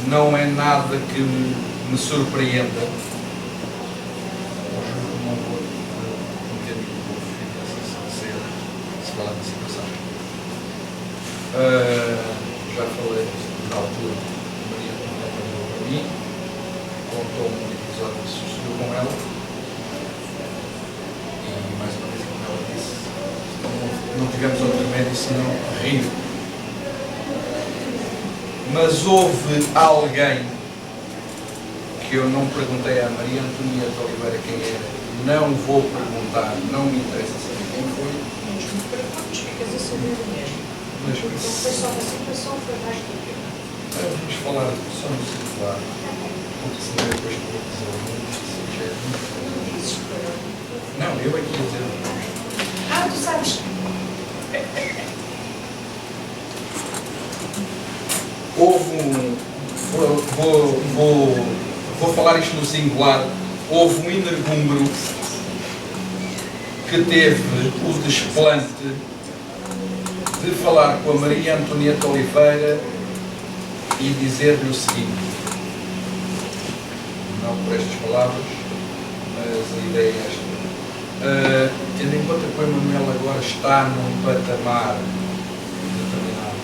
S5: Não é nada que me surpreenda. Eu juro que não vou meter nenhum se falar da situação. Já falei na altura, a Maria Antonieta falou para mim, contou-me um episódio que sucedeu com ela, e mais uma vez, como ela disse, não tivemos outro remédio senão rir. Mas houve alguém que eu não perguntei à Maria Antonieta Oliveira quem era, não vou perguntar, não me interessa saber quem foi.
S4: Ficas a saber o mesmo.
S5: Mas
S4: Não foi só uma situação, foi mais do que.
S5: vamos falar só no circular, porque senão depois vou dizer muito. Não, eu aqui ia dizer.
S4: Tu sabes.
S5: Houve vou falar isto no singular, houve um energúmero que teve o desplante de falar com a Maria Antonieta Oliveira e dizer-lhe o seguinte, não por estas palavras, mas a ideia é esta. Tendo em conta que o Emanuel agora está num patamar determinado,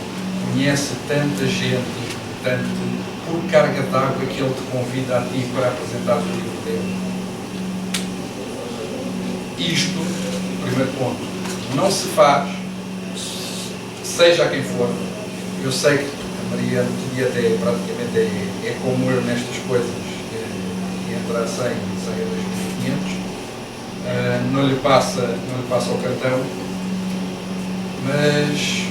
S5: conhece tanta gente, tanto por carga d'água que ele te convida a ti para apresentar o livro dele. Isto, primeiro ponto, não se faz, seja a quem for. Eu sei que a Maria Antonieta praticamente é como eu nestas coisas, entra a 100 e sai a 2.500. Não lhe passa o cartão, mas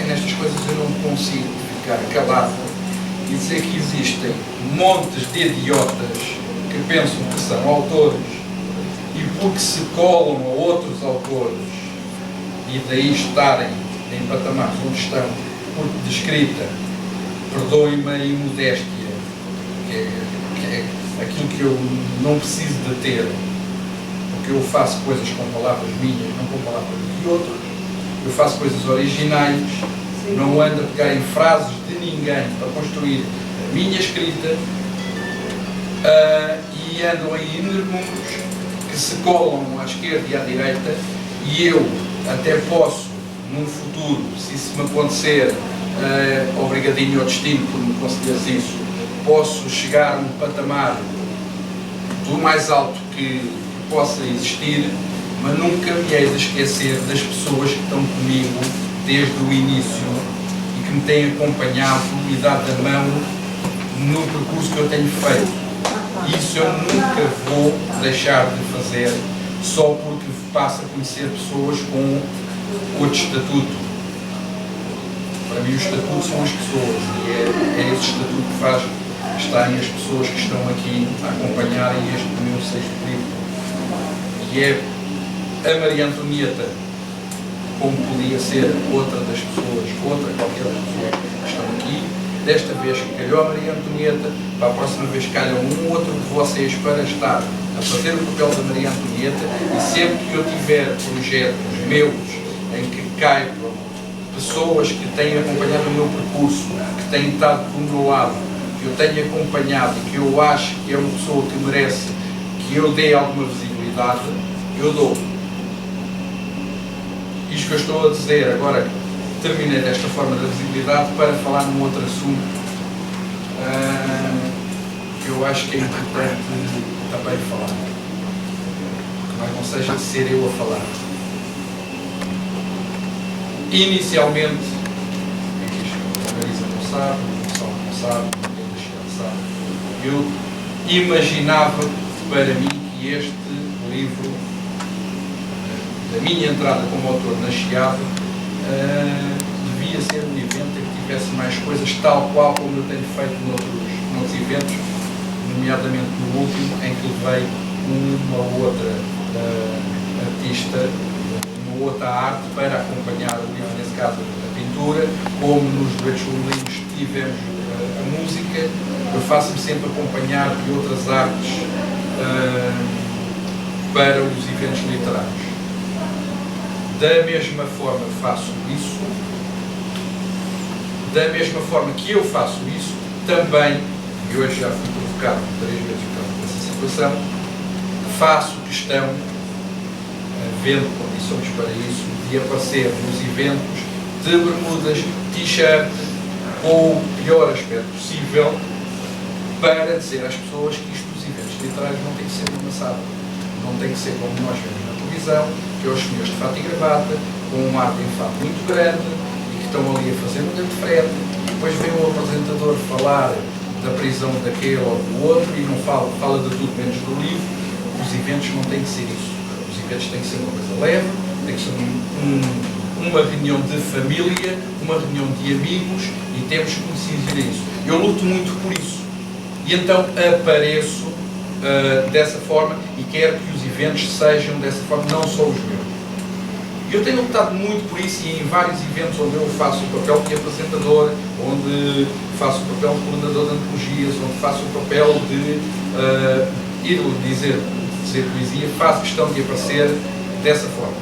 S5: nestas coisas eu não consigo ficar calado e dizer que existem montes de idiotas que pensam que são autores e porque se colam a outros autores e daí estarem em patamares onde estão, porque de escrita, perdoem-me a imodéstia, que é aquilo que eu não preciso de ter, porque eu faço coisas com palavras minhas, não com palavras de outros, eu faço coisas originais, não ando a pegar em frases de ninguém para construir a minha escrita, e andam em energúmeros que se colam à esquerda e à direita, e eu até posso, num futuro, se isso me acontecer, obrigadinho ao destino por me concederes isso, posso chegar a um patamar do mais alto que possa existir, mas nunca me hei de esquecer das pessoas que estão comigo desde o início e que me têm acompanhado e dado a mão no percurso que eu tenho feito. Isso eu nunca vou deixar de fazer só porque passo a conhecer pessoas com outro estatuto. Para mim o estatuto são as pessoas e é esse estatuto que faz estarem as pessoas que estão aqui a acompanharem este meu sexto livro. E é a Maria Antonieta, como podia ser outra das pessoas, outra qualquer pessoa que estão aqui. Desta vez que calhou a Maria Antonieta, para a próxima vez calha um outro de vocês para estar a fazer o papel da Maria Antonieta, e sempre que eu tiver projetos meus em que caibam pessoas que têm acompanhado o meu percurso, que têm estado do meu lado, que eu tenho acompanhado e que eu acho que é uma pessoa que merece que eu dê alguma visibilidade, eu dou. Isto que eu estou a dizer agora, terminei desta forma da visibilidade para falar num outro assunto que eu acho que é importante também falar, mas não seja de ser eu a falar. Inicialmente, a Marisa não sabe, o Gonçalo não sabe, ninguém da Chiara sabe, eu imaginava para mim que este livro, da minha entrada como autor na Chiado, devia ser um evento em que tivesse mais coisas, tal qual como eu tenho feito noutros eventos, nomeadamente no último, em que levei uma outra artista, uma outra arte para acompanhar o livro, nesse caso a pintura, como nos duetos femininos tivemos a música. Eu faço-me sempre acompanhar de outras artes para os eventos literários. Da mesma forma faço isso, da mesma forma que eu faço isso, também, e hoje já fui provocado 3 vezes por causa dessa situação, faço questão, havendo condições para isso, de aparecer nos eventos de bermudas, t-shirt, com o pior aspecto possível, para dizer às pessoas que isto dos eventos literários não tem que ser uma sala, não tem que ser como nós vemos na televisão, que é os senhores de fato e gravata, com um ar de enfado muito grande, e que estão ali a fazer um grande frete, e depois vem o apresentador falar da prisão daquele ou do outro, e não fala de tudo menos do livro. Os eventos não têm que ser isso. Os eventos têm que ser uma coisa leve, tem que ser uma reunião de família, uma reunião de amigos, e temos que decidir isso. Eu luto muito por isso. E então apareço dessa forma e quero que os eventos sejam dessa forma, não só os meus. Eu tenho lutado muito por isso, e em vários eventos onde eu faço o papel de apresentador, onde faço o papel de coordenador de antologias, onde faço o papel de ir dizer poesia, faço questão de aparecer dessa forma.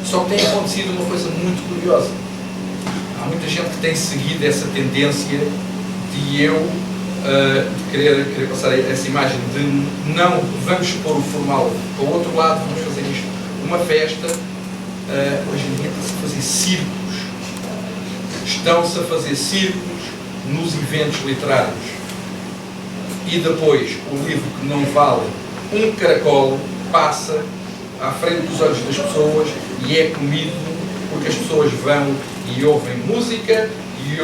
S5: Só que tem acontecido uma coisa muito curiosa. Há muita gente que tem seguido essa tendência de eu querer passar essa imagem de não vamos pôr o formal para o outro lado, vamos fazer isto uma festa. Hoje em dia está-se a fazer circos. Estão-se a fazer circos nos eventos literários. E depois o livro que não vale um caracol passa à frente dos olhos das pessoas e é comido porque as pessoas vão e ouvem música e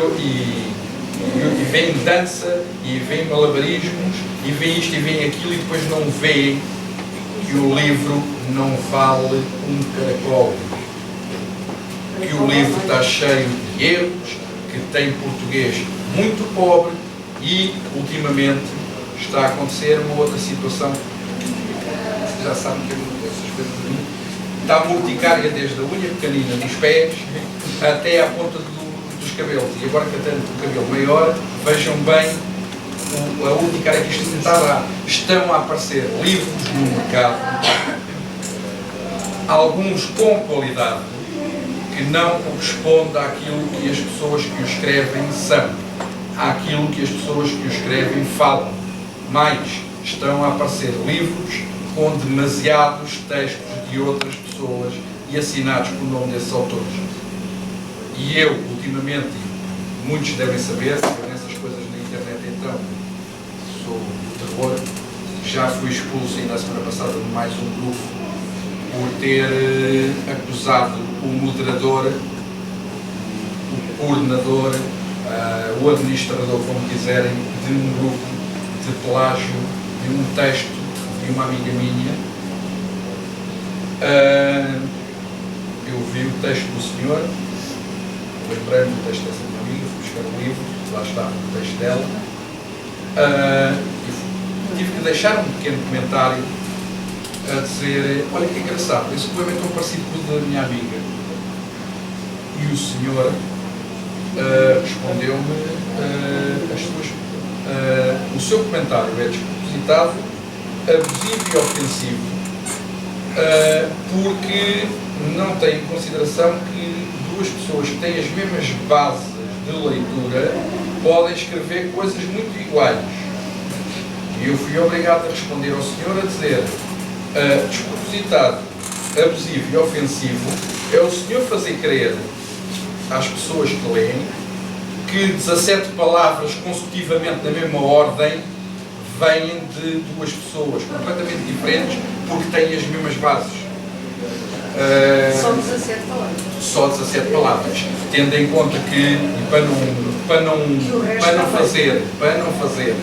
S5: veem dança e veem malabarismos e veem isto e veem aquilo, e depois não veem que o livro não vale um caracol, que o livro está cheio de erros, que tem português muito pobre, e ultimamente está a acontecer uma outra situação. Vocês já sabem que eu não essas coisas de mim. Está a urticária desde a unha pequenina dos pés até à ponta dos cabelos. E agora que eu tenho o cabelo maior, vejam bem a urticária que isto está lá. Estão a aparecer livros no mercado, alguns com qualidade, que não corresponde àquilo que as pessoas que o escrevem são, àquilo que as pessoas que o escrevem falam. Mais, estão a aparecer livros com demasiados textos de outras pessoas e assinados por nome desses autores. E eu, ultimamente, muitos devem saber, eu nessas coisas na internet então, sou do terror, já fui expulso ainda a semana passada de mais um grupo por ter acusado o moderador, o coordenador, o administrador, como quiserem, de um grupo de plágio de um texto de uma amiga minha. Eu vi o texto do senhor, lembrei-me do texto dessa minha amiga, fui buscar o livro, lá estava o texto dela, e tive que deixar um pequeno comentário a dizer: olha que engraçado, esse poema é tão parecido com o da minha amiga. E o senhor respondeu-me: o seu comentário é despropositado, abusivo e ofensivo, porque não tem em consideração que duas pessoas que têm as mesmas bases de leitura podem escrever coisas muito iguais. E eu fui obrigado a responder ao senhor a dizer: despropositado, abusivo e ofensivo é o senhor fazer crer às pessoas que leem que 17 palavras consecutivamente na mesma ordem vêm de duas pessoas completamente diferentes porque têm as mesmas bases.
S3: Só 17 palavras.
S5: Só 17 palavras. Tendo em conta que, para não fazer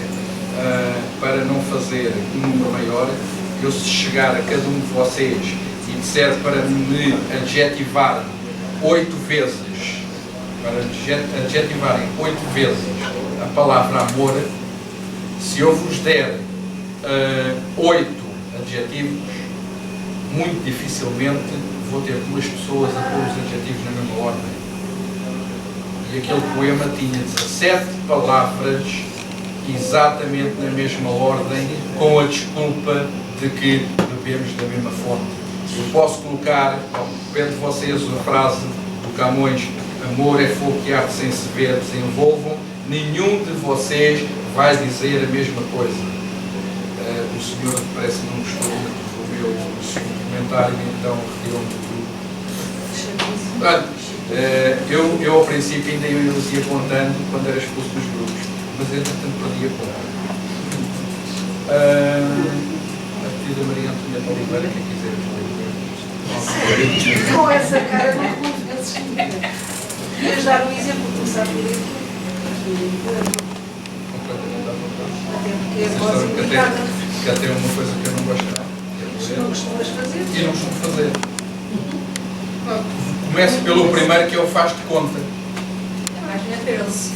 S5: para não fazer um número maior, eu se chegar a cada um de vocês e disser para me adjetivar 8 vezes, para adjetivarem 8 vezes a palavra amor, se eu vos der 8 adjetivos, muito dificilmente vou ter 2 pessoas a pôr os adjetivos na mesma ordem. E aquele poema tinha 17 palavras exatamente na mesma ordem, com a desculpa de que bebemos da mesma fonte. Eu posso colocar ao pé de vocês a frase do Camões: amor é fogo que arde sem se ver, desenvolvam. Nenhum de vocês vai dizer a mesma coisa. O senhor parece que não gostou do meu segundo comentário, então retirou-me do... Eu ao princípio ainda ia apontando quando era expulso dos grupos, mas entretanto perdi a conta. A petida Maria Antonieta Oliveira, quem quiser.
S3: Com essa cara não convences ninguém. Ias dar um exemplo, começar por ele.
S5: Completamente à vontade.
S3: Até porque é
S5: Vocês
S3: voz
S5: sabem
S3: indicada.
S5: que até uma coisa que eu não gosto nada, que é
S3: Não
S5: ler,
S3: costumas fazer.
S5: e não costumo fazer. Começo pelo primeiro, que é o faz de conta.
S4: É mais natureza.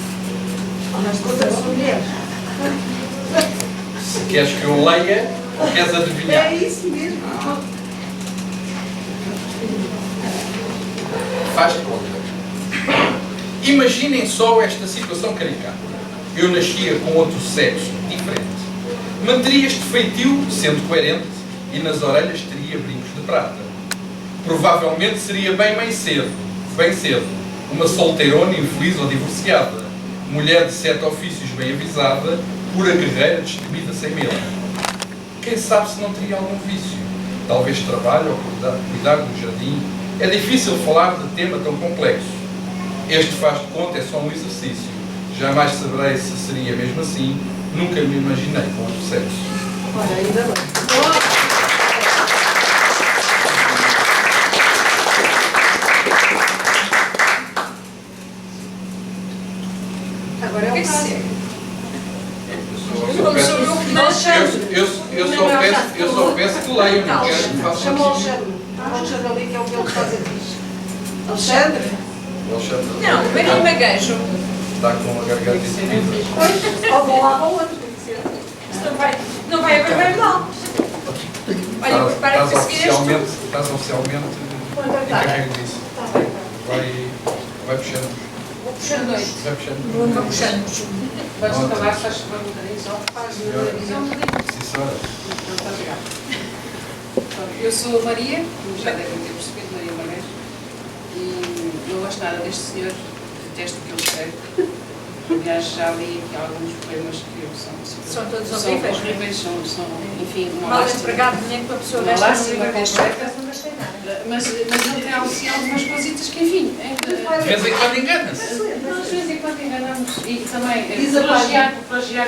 S3: Mas de outras mulheres.
S5: Se queres que eu leia ou queres adivinhar?
S3: É isso mesmo.
S5: Faz de conta. Imaginem só esta situação caricata. Eu nascia com outro sexo diferente. Manteria este feitio, sendo coerente, e nas orelhas teria brincos de prata. Provavelmente seria bem cedo, uma solteirona infeliz ou divorciada, mulher de 7 ofícios bem avisada, pura guerreira destemida sem medo. Quem sabe se não teria algum vício? Talvez trabalho ou cuidar do jardim. É difícil falar de tema tão complexo. Este faz de conta é só um exercício. Jamais saberei se seria mesmo assim. Nunca me imaginei com outro sexo.
S3: Olha, ainda bem. Agora é o caso.
S5: Eu só peço que leiam, não quero que façam
S3: Chama o
S5: assim.
S3: Alexandre. O Alexandre ali, que é o que ele faz aqui. Alexandre?
S4: Não, vem no bagajo.
S5: Está com a garganta entupida.
S3: Ou vão lá para o outro.
S4: Isto não vai haver bem mal. Olha, prepara para seguir este.
S5: Estás oficialmente encarregue disso. Vai puxando.
S4: Vou puxando dois.
S5: Vai puxando.
S4: Vou puxando.
S1: Podes acabar, faz favor, um bocadinho só.
S3: Faz
S5: Sim, senhora.
S1: Muito obrigada. Eu sou a Maria, como já devem ter percebido, Maria Marés, e não gosto nada deste senhor, detesto o que ele escreve. Aliás, já li aqui alguns poemas que
S4: São todos horríveis.
S1: São, enfim, uma
S4: Mal
S1: lástima.
S4: empregado, nem para a pessoa
S1: Uma
S4: desta
S1: lástima
S4: não
S1: completa.
S4: não gastei nada.
S1: Mas ele tem assim algumas coisitas que, enfim,
S5: De vez em quando engana-se.
S1: nós de vez em quando enganamos e também
S3: Diz a
S1: plagiar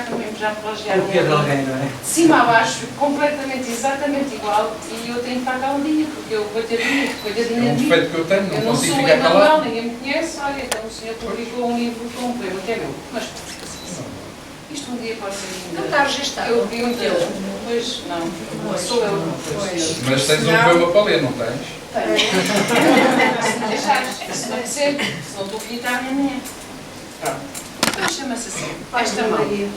S1: também, já plagiar
S2: O que é de alguém, não é?
S1: de cima a baixo, completamente, exatamente igual, e eu tenho que estar caladinha, porque eu coitadinha
S5: É um
S1: de mim.
S5: defeito que eu tenho,
S1: Eu
S5: não
S1: não
S5: consigo
S1: sou
S5: ficar
S1: Emanuel,
S5: calado.
S1: ninguém me conhece, olha, então o senhor publicou um livro com um poema que é meu. Mas isto um dia pode ser ainda.
S4: Não está registado.
S1: Eu vi um teu. Pois, não. Sou eu.
S4: Pois.
S5: Mas tens um poema para ler, não tens?
S1: Se me deixares, se não quiser, se não estou filha, a minha. Pronto. Então chama-se assim. Esta mão.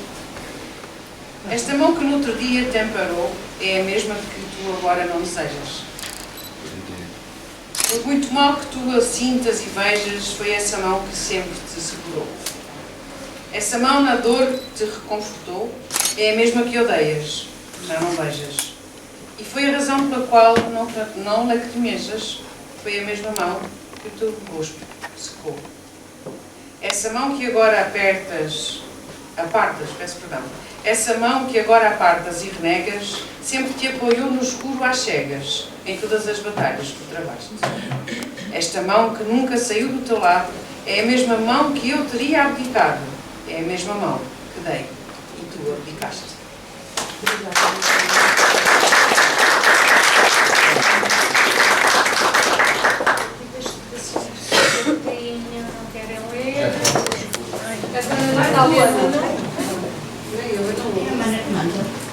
S1: Esta mão que no outro dia te amparou é a mesma que tu agora não desejas. Por muito mal que tu a sintas e vejas, foi essa mão que sempre te segurou. Essa mão na dor te reconfortou, é a mesma que odeias, já não beijas. E foi a razão pela qual não lacrimejas, foi a mesma mão que o teu rosto secou. Essa mão que agora apartas, peço perdão, essa mão que agora apartas e renegas, sempre te apoiou no escuro às cegas, em todas as batalhas que travaste. Esta mão que nunca saiu do teu lado, é a mesma mão que eu teria abdicado, é a mesma mão que dei e tu abdicaste.
S4: Não querem ler.
S5: Já
S4: A dona Luana, não?
S3: Eu não.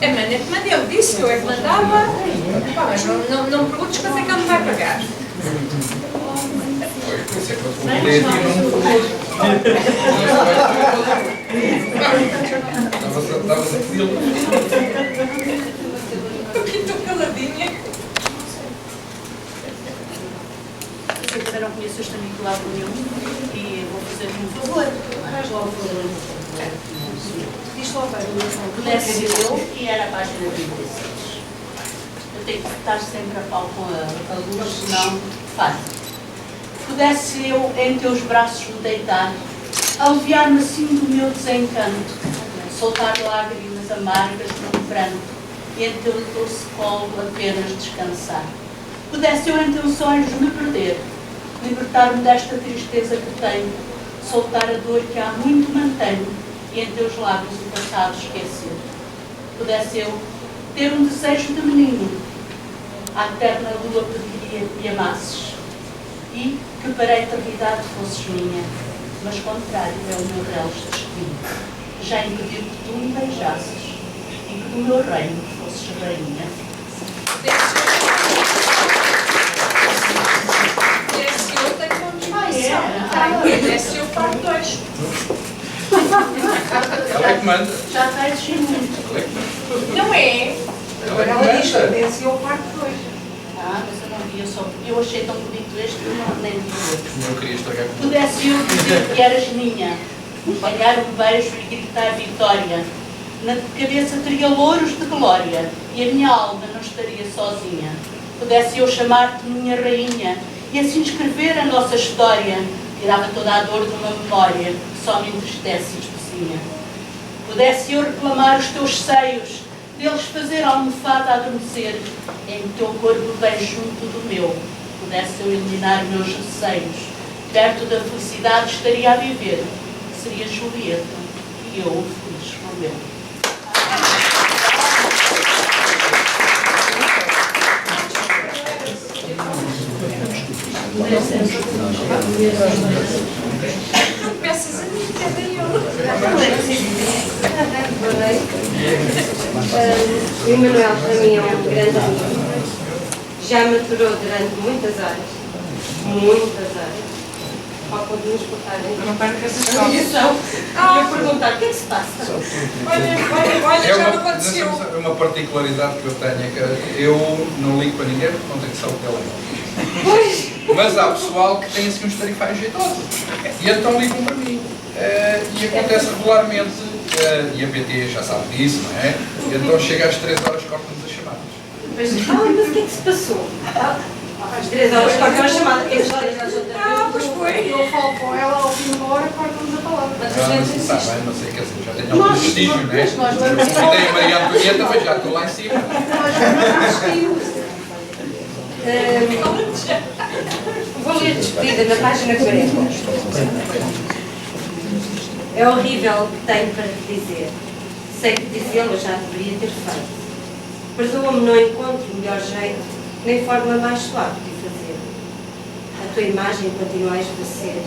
S4: A Mana que manda, ele disse que eu é que mandava. Pá, mas não me perguntes quanto é que ele me vai pagar.
S5: Por isso é que eu comprei aqui e não estavas a pedi-lo.
S4: Aqui estou caladinha.
S3: Eu também não conheço este amigo lá nenhum e vou fazer-lhe um favor. Faz lá o favor. Diz lá para pudesse eu, que era a página 26. Eu tenho que estar sempre a pau com a luz, senão falho. Pudesse eu em teus braços me deitar, aliviar-me assim do meu desencanto, soltar lágrimas amargas num pranto e em teu doce colo apenas descansar. Pudesse eu em teus olhos me perder, libertar-me desta tristeza que tenho, soltar a dor que há muito mantenho e em teus lábios o passado esquecer. Pudesse eu ter um desejo de menino, à eterna lua pediria que me amasses e que para a eternidade fosses minha, mas contrário é o meu reles destino. Já impediu que tu me beijasses e que do meu reino fosses rainha.
S4: Desse eu tenho condição. Desse eu parte 2.
S5: Ela é que manda.
S3: Já está a exigir muito.
S5: Ela é que manda.
S4: Não é?
S1: Agora ela diz que desse eu parte 2.
S3: Ah, mas eu não via só. Eu achei tão bonito este que eu não nem vi o outro.
S5: Não queria estragar com
S3: Pudesse eu dizer que eras minha, ganhar um beijo e gritar vitória. Na cabeça teria louros de glória e a minha alma não estaria sozinha. Pudesse eu chamar-te minha rainha e assim escrever a nossa história. Tirava toda a dor de uma memória que só me entristece e especinha. Pudesse eu reclamar os teus seios, deles fazer a almofada adormecer, em teu corpo bem junto do meu. Pudesse eu eliminar meus receios, perto da felicidade estaria a viver. Seria Julieta e eu o feliz Romeu.
S4: Não peças a mim, cadê eu?
S6: Boa noite. O Manuel para mim é um grande amigo. Já maturou durante muitas horas. Muitas horas. Ao ponto de nos botarem.
S1: Não perca essa
S6: E eu perguntar, o que é que se passa?
S4: Olha, já me aconteceu.
S5: É uma particularidade que eu tenho, é que eu não ligo para ninguém porque não tenho só o telemóvel. Mas há pessoal que tem assim uns tarifários jeitosos. E então ligam para mim. E acontece regularmente, e a PT já sabe disso, não é? E então chega às 3 horas corta-nos as chamadas.
S6: Mas o que é que se passou? Às 3 horas cortam a chamada. O que é que se
S4: Pois foi.
S1: Eu falo com ela ao fim de uma hora, corta-nos a palavra.
S6: Mas a gente
S5: Está
S6: insiste.
S5: bem, não sei, quer dizer, já tenho algum prestígio, não é? Eu convidei a Maria Antonieta, mas já estou lá em cima.
S6: Vou ler a despedida na página 40. É horrível o que tenho para te dizer. Sei que dizê-lo já deveria ter feito. Perdoa-me, não encontro melhor jeito, nem forma mais suave de fazer. A tua imagem continua a esvaecer.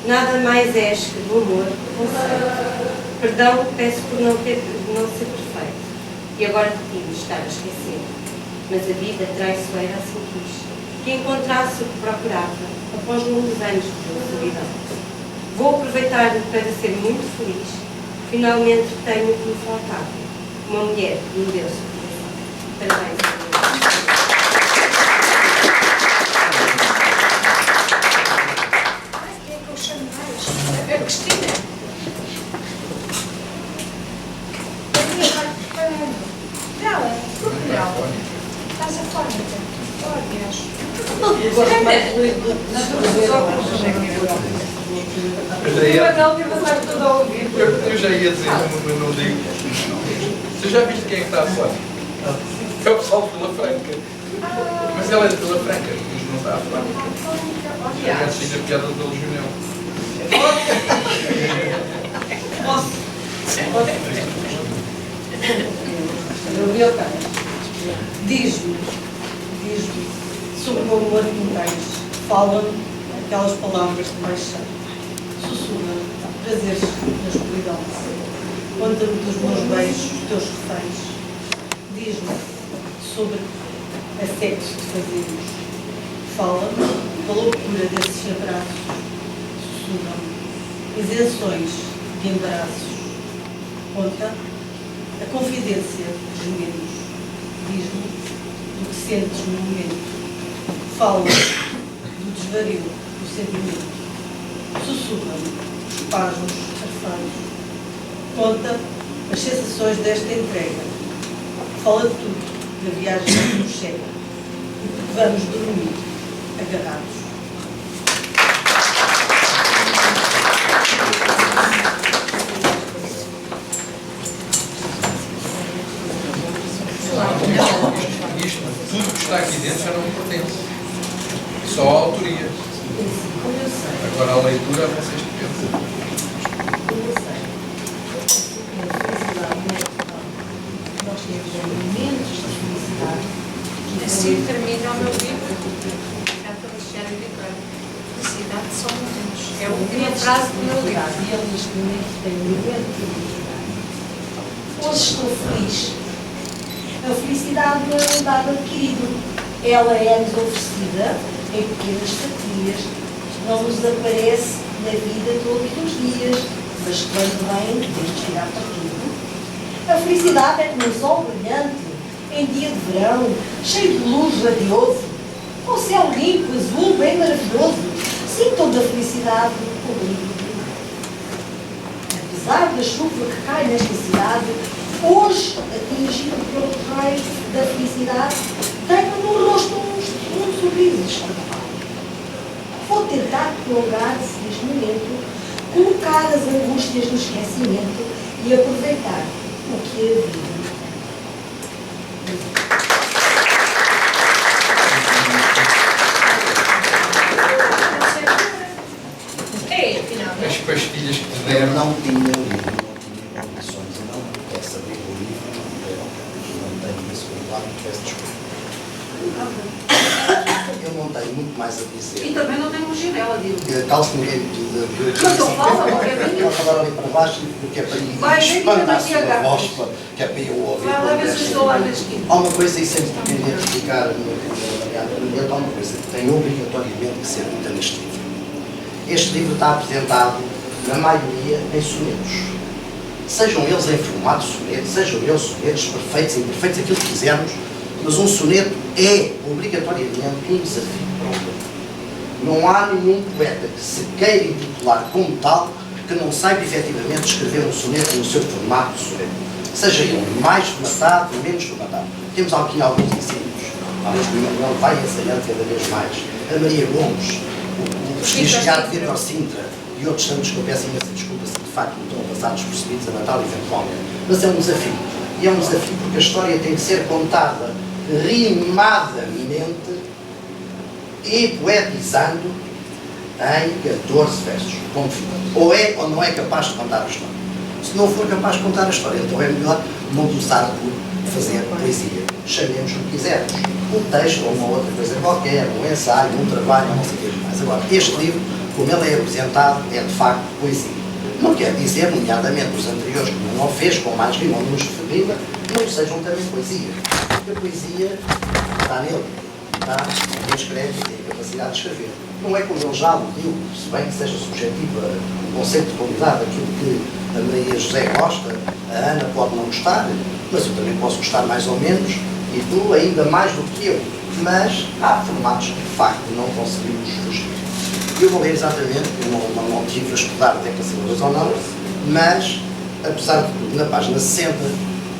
S6: Nada mais és que do amor, conceito. Perdão, peço por não ser perfeito. E agora de ti me estar a esquecer. Mas a vida traiçoeira assim quis, que encontrasse o que procurava, após longos anos de solidão. Vou aproveitar para ser muito feliz. Finalmente tenho o que me faltava. Uma mulher que me deu seu coração. Parabéns.
S4: Quem é que eu chamo mais? A Cristina. Não, por que não? Estás a fora, oh Deus.
S6: Eu gosto mais do
S5: Eu já ia dizer, mas não digo. Você já viste quem é que está a falar? É o pessoal de Vila Franca. Mas ela é de Vila Franca, mas não está a falar. É assim a piada do Legionel.
S7: Diz-me sobre o amor que me tens. Fala-me aquelas palavras de paixão. Sussurra prazeres na escuridão. Conta-me dos meus beijos, dos teus reféns. diz-nos sobre aspectos de fazermos. Fala da loucura desses abraços, sussurram, isenções de embaraços. Conta a confidência dos medos, diz-nos do que sentes no momento. Fala do desvario do sentimento. Sussurra-me os pasmos arfados. Conta as sensações desta entrega. Fala de tudo, da viagem que nos chega e porque vamos dormir agarrados.
S5: Isto, tudo que está aqui dentro já não me pertence. Só a autoria.
S7: Como eu sei,
S5: Agora a leitura vocês que pensam.
S7: como eu sei, a felicidade não é total. Nós temos momentos de felicidade que
S4: Assim termina o meu livro. É pela Xera Vitória. Felicidade são momentos. É a última frase do meu livro.
S7: E ele neste momento tem um momento de felicidade. Hoje estou feliz. A felicidade não é um dado adquirido. Ela é-nos oferecida em pequenas fatias. Não nos aparece na vida todos os dias, mas quando vem, devemos tirar partido. A felicidade é como um sol brilhante, em dia de verão, cheio de luz radioso. O céu limpo, azul, bem maravilhoso. Sintam da felicidade o brilho. Apesar da chuva que cai nesta cidade, hoje, atingido pelo raio da felicidade, tenho no rosto um sorriso estampado. Vou tentar prolongar-se neste momento, colocar as angústias no esquecimento e aproveitar o que é a vida.
S4: É, afinal.
S5: As pastilhas que te
S8: Eu
S5: deram.
S8: não tinha livro, não tinha condições, eu não pudesse abrir o livro, não tenho esse cuidado, peço desculpa. Eu não tenho muito mais a dizer.
S3: E também não tem um ginela, digo.
S8: Tal se ninguém me pediu
S3: Mas eu falo, qualquer vez.
S8: eu falar ali para baixo, porque é para ir
S3: Vai, vem,
S8: espantar a
S3: vem,
S8: sua
S3: vem,
S8: voz, que é para eu ouvir.
S3: Vai lá ver se estou lá na esquina.
S8: Há uma coisa, e sempre que queria explicar, há uma coisa que tem obrigatoriamente que ser dita neste livro. Este livro está apresentado, na maioria, em sonetos. Sejam eles em formato soneto, sejam eles sonetos perfeitos, imperfeitos, aquilo que quisermos, mas um soneto é, obrigatoriamente, um desafio para o povo. Não há nenhum poeta que se queira intitular como tal que não saiba efetivamente escrever um soneto no seu formato de soneto. Seja ele mais formatado, menos formatado. Temos aqui alguns ensinos. Alguns que não vai ensaiando cada vez mais. A Maria Gomes, o prestigiado Vitor Sintra e outros tantos que eu peço imensa desculpa se de facto não estão a passar despercebidos a Natal eventualmente. Mas é um desafio. E é um desafio porque a história tem que ser contada rimadamente e poetizando em 14 versos. Ponto final. Ou é ou não é capaz de contar a história. Se não for capaz de contar a história, então é melhor não começar por fazer poesia. Chamemos o que quisermos. Um texto ou uma outra coisa qualquer, um ensaio, um trabalho, não sei o que mais. Agora, este livro, como ele é apresentado, é de facto poesia. Não quer dizer, nomeadamente, os anteriores que não o fez, com mais rima ou menos rima, não sejam também poesia. Porque a poesia está nele. Está, quem escreve tem a capacidade de escrever. Não é como ele já aludiu, se bem que seja subjetivo o conceito de qualidade, aquilo que a Maria José gosta, a Ana pode não gostar, mas eu também posso gostar mais ou menos, e tu ainda mais do que eu. Mas há formatos que de facto não conseguimos fugir. Eu vou ler exatamente, eu não tive a estudar decasílabas ou não, mas, apesar de tudo, na página 60,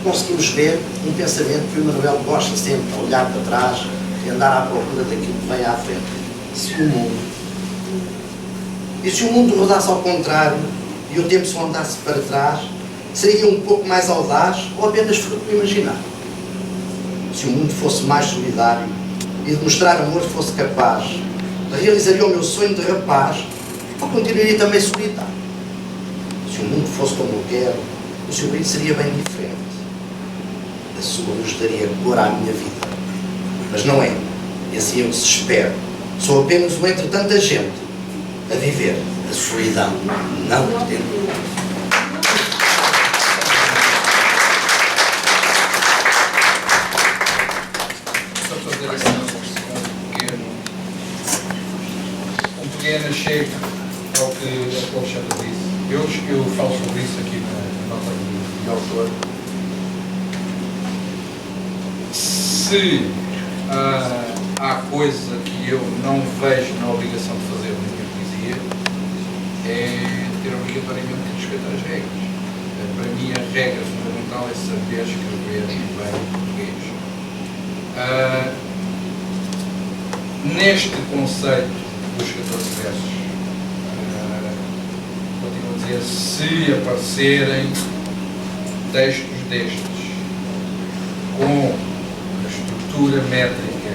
S8: conseguimos ver um pensamento que o Manuel gosta sempre de olhar para trás e andar à procura daquilo que vem à frente. Se o mundo. E se o mundo rodasse ao contrário e o tempo só andasse para trás, seria um pouco mais audaz ou apenas fruto do imaginar? Se o mundo fosse mais solidário e de mostrar amor fosse capaz, realizaria o meu sonho de rapaz ou continuaria também solitário? Se o mundo fosse como eu quero, o seu brilho seria bem diferente. A sua luz daria cor à minha vida. Mas não é. E assim eu desespero. Sou apenas um entre tanta gente a viver a solidão não pretendo.
S5: apenas chego ao que o Alexandre disse. Eu falo sobre isso aqui na nota de autor. Se há coisa que eu não vejo na obrigação de fazer na minha poesia, é ter obrigatoriamente que respeitar as regras. Para mim, a regra fundamental é saber escrever bem português. Neste conceito dos 14 versos, continuo a dizer, se aparecerem textos destes com a estrutura métrica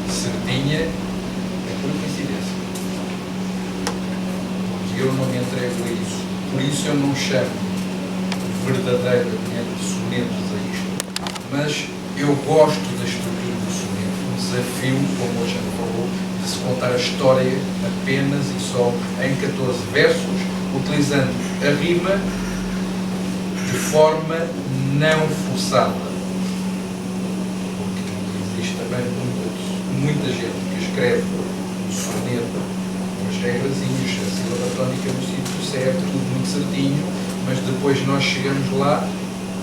S5: certinha, é por coincidência. Eu não me entrego a isso. Por isso eu não chamo verdadeiramente sonetos a isto. Mas eu gosto da estrutura do soneto. O desafio, como hoje já falou, de se contar a história apenas e só em 14 versos, utilizando a rima de forma não forçada. Porque existe também muita gente que escreve o soneto com as regrazinhas, a sílaba tónica no sítio certo, tudo muito certinho, mas depois nós chegamos lá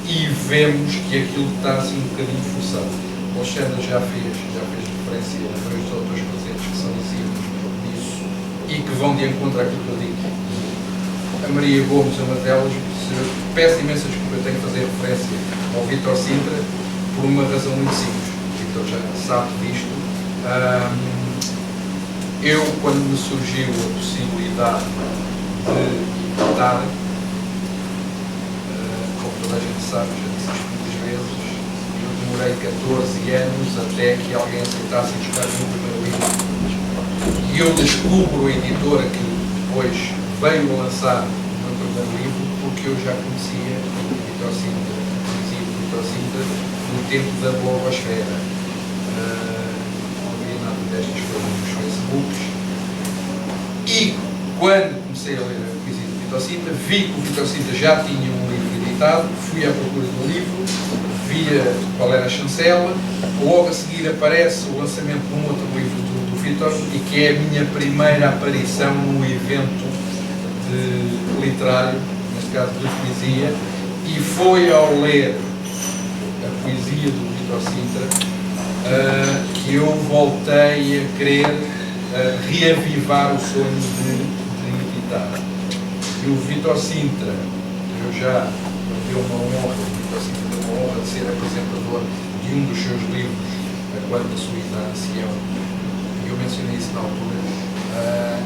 S5: e vemos que aquilo está assim um bocadinho forçado. O Alexandre já fez referência a dois autores presentes que são exímios nisso e que vão de encontro àquilo que eu digo. A Maria Gomes é uma delas. Peço imensa desculpa, eu tenho que fazer referência ao Vítor Sintra por uma razão muito simples. O Vítor já sabe disto. Eu, quando me surgiu a possibilidade de editar, como toda a gente sabe, já disse isto muitas vezes, eu demorei 14 anos até que alguém aceitasse editar o meu primeiro livro. E eu descubro a editora que depois veio a lançar o meu primeiro livro, porque eu já conhecia o Vítor Sintra, no tempo da blogosfera. Não havia nada destas coisas nos Facebooks. E quando comecei a ler a poesia do Vítor Sintra, vi que o Vítor Sintra já tinha um livro editado, fui à procura do livro, via qual era a chancela, logo a seguir aparece o lançamento de um outro livro do Vítor, e que é a minha primeira aparição num evento literário, neste caso de poesia, e foi ao ler a poesia do Vítor Sintra que eu voltei a querer reavivar o sonho de editar. E o Vítor Sintra, eu já deu uma honra, o Vítor Sintra deu uma honra de ser apresentador de um dos seus livros, A Quando a Sua Idade Ancião, e eu mencionei isso na altura.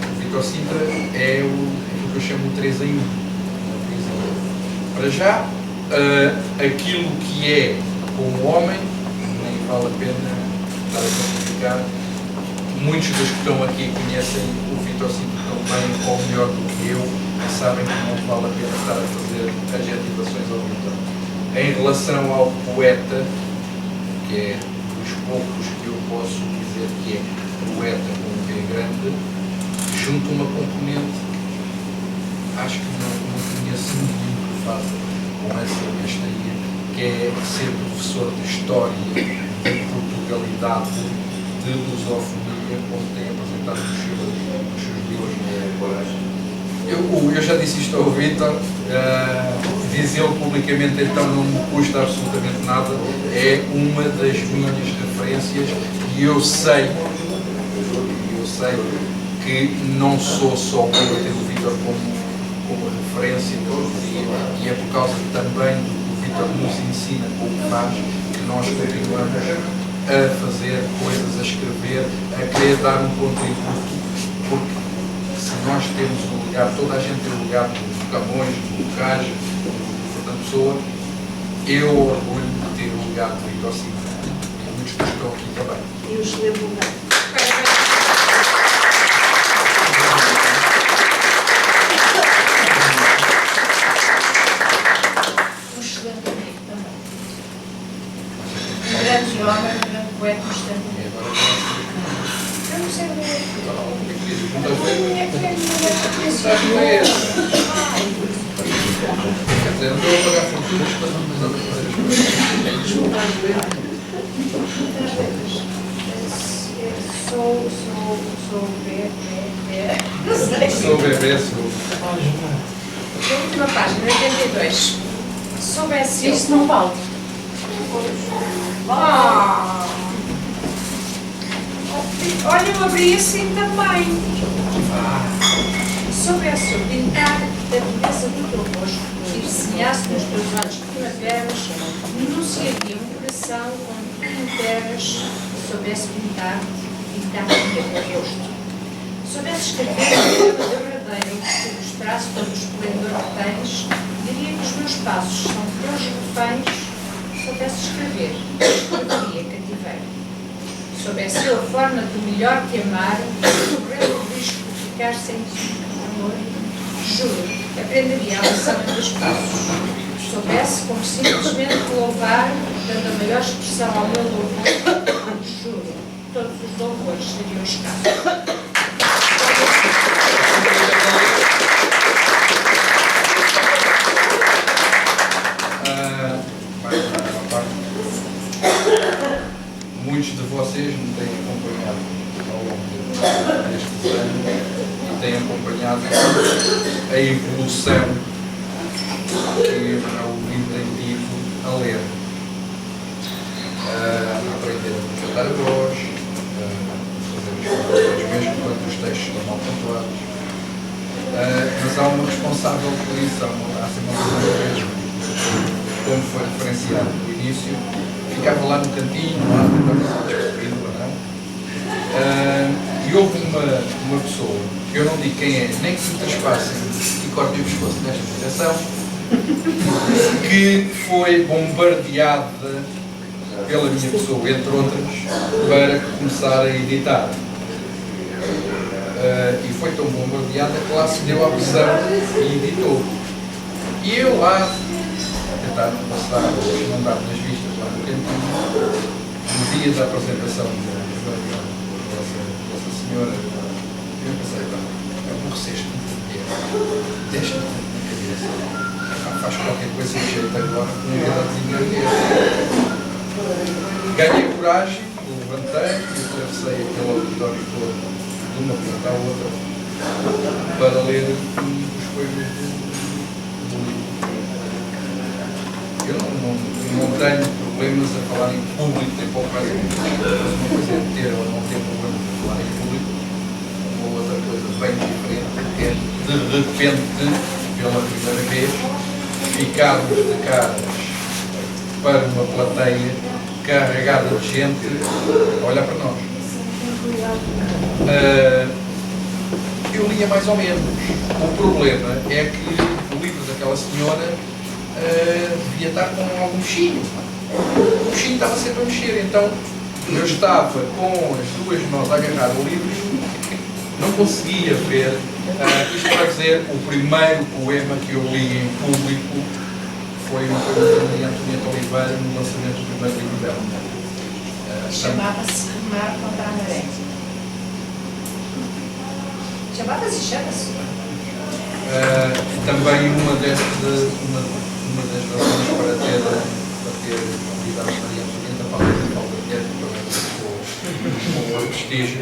S5: O Vítor Sintra é aquilo que eu chamo de 3 em 1 na poesia. Para já, aquilo que é como homem, nem vale a pena estar a simplificar. Muitos dos que estão aqui conhecem o Vítor Sintra tão bem ou melhor do que eu, e sabem que não vale a pena estar a fazer adjetivações ao Vítor. Em relação ao poeta, que é dos poucos que eu posso dizer que é poeta com um P grande, junto uma componente, acho que não conheço ninguém que faça com essa mestria, que é ser professor de História, de Portugalidade, de Lusofonia, como tem apresentado os seus livros. Eu já disse isto ao Vítor, dizê-lo publicamente então não me custa absolutamente nada, é uma das minhas referências, e eu sei que não sou só por ter o Vítor como referência de poesia, e é por causa também do que o Vítor nos ensina como faz, que nós continuamos a fazer coisas, a escrever, a querer dar um contributo, porque se nós temos um legado, toda a gente tem um legado do Camões, do Cage, do Fernando Pessoa, eu orgulho de ter um legado do Vítor Sintra, e muitos que estão aqui também.
S6: E os lembro-me.
S4: Grande homem, grande poeta, eu não sei ler.
S5: Quer dizer, não estou a pagar fortunas para não usar as coisas. Sou bebê, sou.
S4: Na última página, 82. Soubesse eu.
S3: Isto não vale.
S4: Olha, eu abri assim também. Soubesse eu pintar a beleza do teu rosto e desenhasse nos teus olhos de primaveras, denunciaria um coração onde tu interas. Soubesse pintar-te o teu rosto. Soubesse escrever um poema verdadeiro que mostrasse todo o esplendor que tens, diria que os meus passos são teus reféns. Soubesse escrever, escreveria cativeiro. Soubesse eu a forma de melhor te amar, correndo o risco de ficar sem amor, juro, aprenderia a lição dos passos. Soubesse como simplesmente louvar, dando a maior expressão ao meu louvor, juro, todos os louvores seriam escassos.
S5: Muitos de vocês me têm acompanhado ao longo destes anos e têm acompanhado a evolução que o livro tem tido a ler. A aprender a cantar a voz, a fazer as coisas mesmo quando os textos estão mal pontuados. Mas há uma responsável por isso, há sempre uma pessoa, como foi referenciado no início, ficava lá no cantinho, lá tentava ser descobrido ou não. E houve uma pessoa, que eu não digo quem é, nem que se traspassem e cortem o pescoço nesta direção, que foi bombardeada pela minha pessoa, entre outras, para começar a editar. E foi tão bombardeada que lá se deu à pressão e editou. E eu lá, a tentar passar, não dar nas vistas lá no cantinho, no dia da apresentação dessa senhora, eu pensei, aborreceste-me de deixa-me na cabeça, faz qualquer coisa de jeito agora, não ia dar desenho. Ganhei coragem, levantei e atravessei aquele auditório todo, de uma ponta à outra, para ler os poemas do livro. Eu não tenho problemas a falar em público, tem pouco mais mas uma coisa é ter ou não ter problemas a falar em público, uma outra coisa bem diferente é, de repente, pela primeira vez, ficarmos de caras para uma plateia carregada de gente a olhar para nós. Eu lia mais ou menos. O problema é que o livro daquela senhora devia estar com algum bichinho. O bichinho estava sempre a mexer, então eu estava com as duas mãos a agarrar o livro, não conseguia ver. Isto para dizer, o primeiro poema que eu li em público foi um poema de Antonieta Oliveira no lançamento do primeiro livro dela.
S4: Chamava-se Remar contra a Maré. Chamava-se e chama-se.
S5: Também uma das razões para ter convidado a Maria Antonieta para ler o Paulo com o prestígio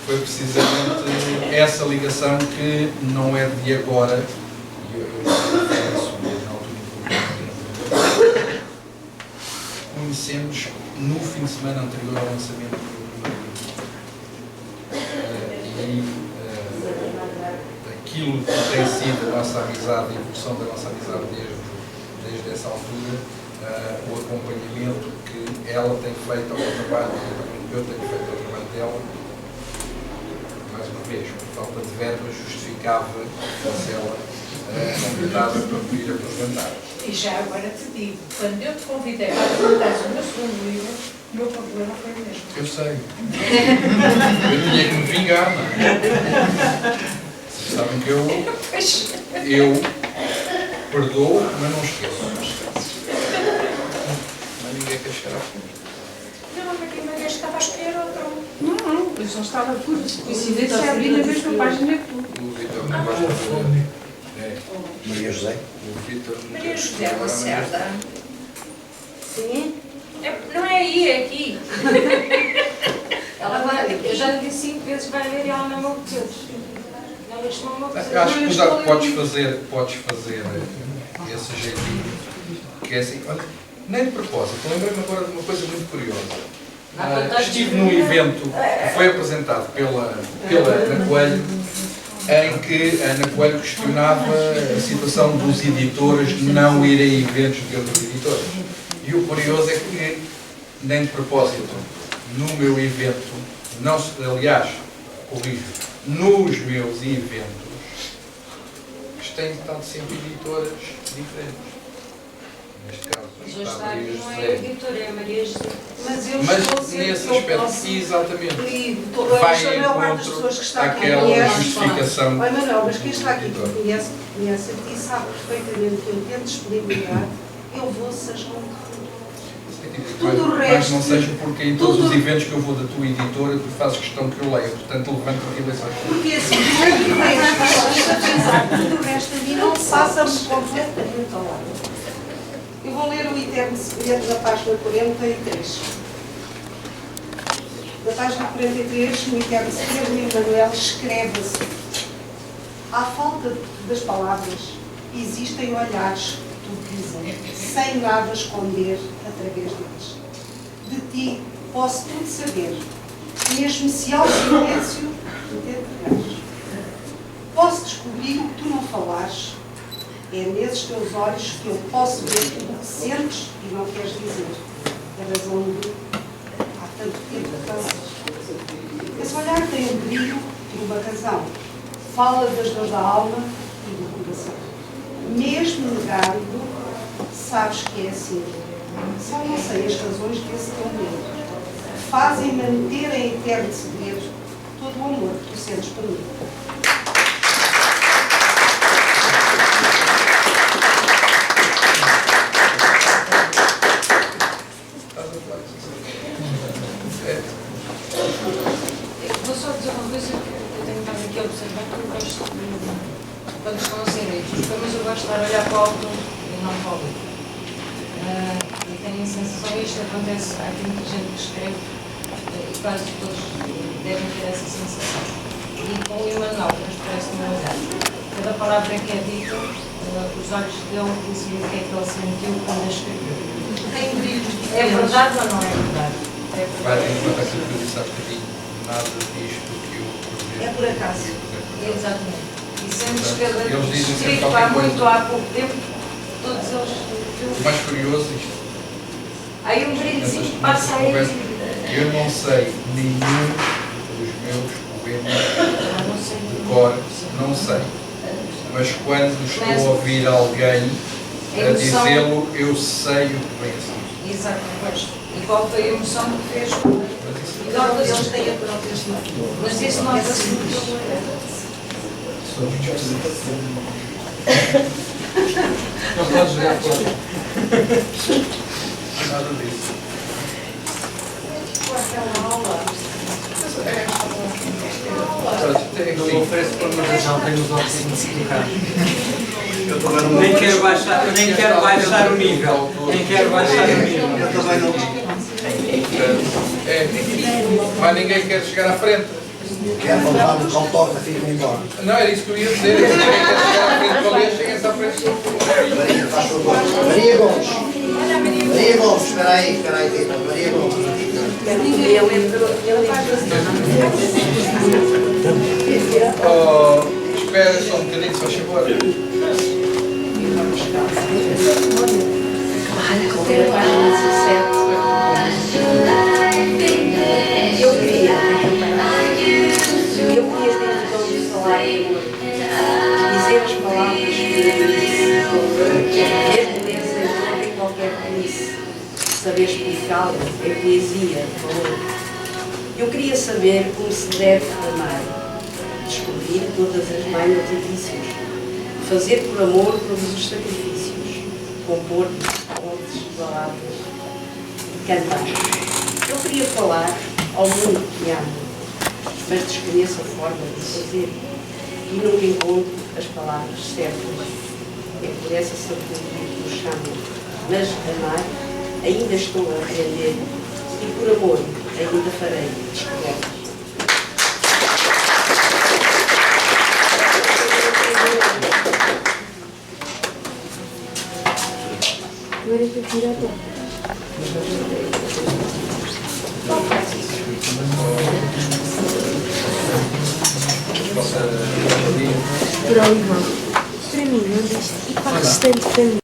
S5: foi precisamente essa ligação que não é de agora. E eu isso na altura conhecemos no fim de semana anterior ao lançamento do primeiro livro. Aquilo que tem sido a nossa amizade, a evolução da nossa amizade desde essa altura, o acompanhamento que ela tem feito ao meu trabalho, eu tenho feito ao trabalho dela, mais uma vez, por falta de verba, justificava que fosse ela convidada para vir apresentar.
S4: E já agora te digo, quando eu te convidei para apresentar o meu segundo livro, o meu problema foi o mesmo.
S5: Eu sei. Eu tinha que me vingar, não é? Vocês sabem que eu perdoo, mas não esqueço. Mas ninguém quer chegar à frente.
S4: Não, mas ninguém estava a escolher outro.
S1: Não, eu só estava por coincidência a abrir na mesma página que tu.
S5: O Vitor não gosta de falar.
S8: Maria José?
S5: O Vitor não
S4: Maria José Lacerda.
S6: Sim?
S4: Não é aí, é aqui.
S7: Ela vai, eu já lhe disse 5 vezes vai ler e ela não me obteve. Não, isto não me obteve.
S5: Eu acho que podes fazer esse jeitinho, que é assim, olha, nem de propósito, lembrei-me agora de uma coisa muito curiosa. Estive num evento que foi apresentado pela Ana Coelho, em que a Ana Coelho questionava a situação dos editores não irem a eventos de outras editoras. E o curioso é que, nem de propósito, no meu evento, não, aliás, corrijo, nos meus eventos, têm estado sempre editoras diferentes. Neste caso,
S7: Mas hoje
S5: está a
S7: está
S5: Maria
S7: aqui, não é
S5: José.
S7: editora, é Maria José.
S1: Mas eu estou a
S5: Mas
S1: dizer
S5: nesse
S1: que eu
S5: aspecto,
S1: posso
S5: exatamente,
S1: pedir,
S5: vai
S1: a
S5: em
S1: maior parte das
S5: encontro
S1: pessoas que está aqui
S5: àquela
S1: conhece.
S5: justificação.
S1: Olha, Manuel, mas quem está aqui que conhece e sabe perfeitamente que eu tento disponibilidade, eu vou, seja onde tudo o
S5: Mas
S1: resto,
S5: não seja porque em todos
S1: tudo-
S5: os eventos que eu vou da tua editora, tu fazes questão que eu leia, portanto levanto-me e leio.
S1: porque assim, tudo o resto, tudo o resto a mim não passa-me completamente ao lado. Eu vou ler o Eterno Segredo da página 43. Na página 43, no Eterno Segredo, o Emmanuel escreve assim: à falta das palavras, existem olhares que tu dizem, sem nada esconder através deles. De ti posso tudo saber, mesmo se ao silêncio tu te entregares. Posso descobrir o que tu não falares. É nesses teus olhos que eu posso ver tudo o que sentes e não queres dizer. É razão de há tanto tempo que cansas. Esse olhar tem um brilho por uma razão. Fala das dores da alma e do coração. Mesmo negando, sabes que é assim. Só não sei as razões desse teu medo. Fazem manter em eterno segredo todo o amor que tu sentes por mim.
S7: Vou só dizer uma coisa que eu tenho estado aqui a observar, que eu gosto quando estão a ser leitos, mas eu gosto de estar a olhar para o autor e não para o livro. E tenho a sensação, isto acontece, há aqui muita gente que escreve e quase todos devem ter essa sensação. E com o Emmanuel, mas parece-me olhar. Cada palavra que é dita, os olhos dele dizem o que é que ele sentiu quando a escreveu.
S1: Tem brilhos
S7: É verdade ou não é verdade? É
S5: Vai
S7: verdade.
S5: ter em conta aquilo que eu disse há bocadinho, nada disto que eu
S1: É por acaso.
S7: Exatamente. E sendo
S5: Eles dizem sempre
S7: escrito há
S5: qualquer
S7: muito,
S5: coisa.
S7: há pouco tempo, todos eles.
S5: O mais curioso isto.
S7: Aí um brilhozinho que passa aí.
S5: Eu não sei nenhum dos meus poemas
S7: Não sei.
S5: de cor, não sei. Mas quando estou a ouvir alguém a dizê-lo, eu sei o que vem a seguir.
S7: Exatamente. E qual foi a emoção que fez?
S5: Mas isso
S7: Nota-se.
S1: Eles têm a própria assinatura.
S7: Mas isso nota-se muito.
S2: Não pode jogar fora.
S5: nada disso.
S2: Eu não ofereço por uma razão, tenho os olhos significados.
S8: Eu também não
S2: Nem quero baixar o nível. Nem quero baixar o nível.
S8: Eu também não.
S5: Mas ninguém quer chegar à frente.
S8: Quero levar um autógrafo e ir embora.
S5: Não, era isso que eu ia dizer. Ninguém quer chegar à frente para ler, cheguem-se à frente.
S8: Maria, faz favor. Maria Gomes. Maria Gomes, espera aí, Tita. Maria Gomes.
S5: Oh, espera só um bocadinho, só favor.
S6: Eu queria ter o dom de falar de amor, dizer as palavras que eu disse, ter beleza não tem qualquer polícia, saber explicá-la é poesia, valor. Eu queria saber como se deve amar, descobrir todas as manhas e vícios, fazer por amor todos os sacrifícios, compor contos, palavras, cantar. Eu queria falar ao mundo que amo, mas desconheço a forma de fazer e nunca encontro as palavras certas. É por essa sabedoria que nos chamo. Mas amar ainda estou a aprender e por amor ainda farei. Agora eu tiro a boca. Para o Ivan. Para mim, não deixa. E para o restante também.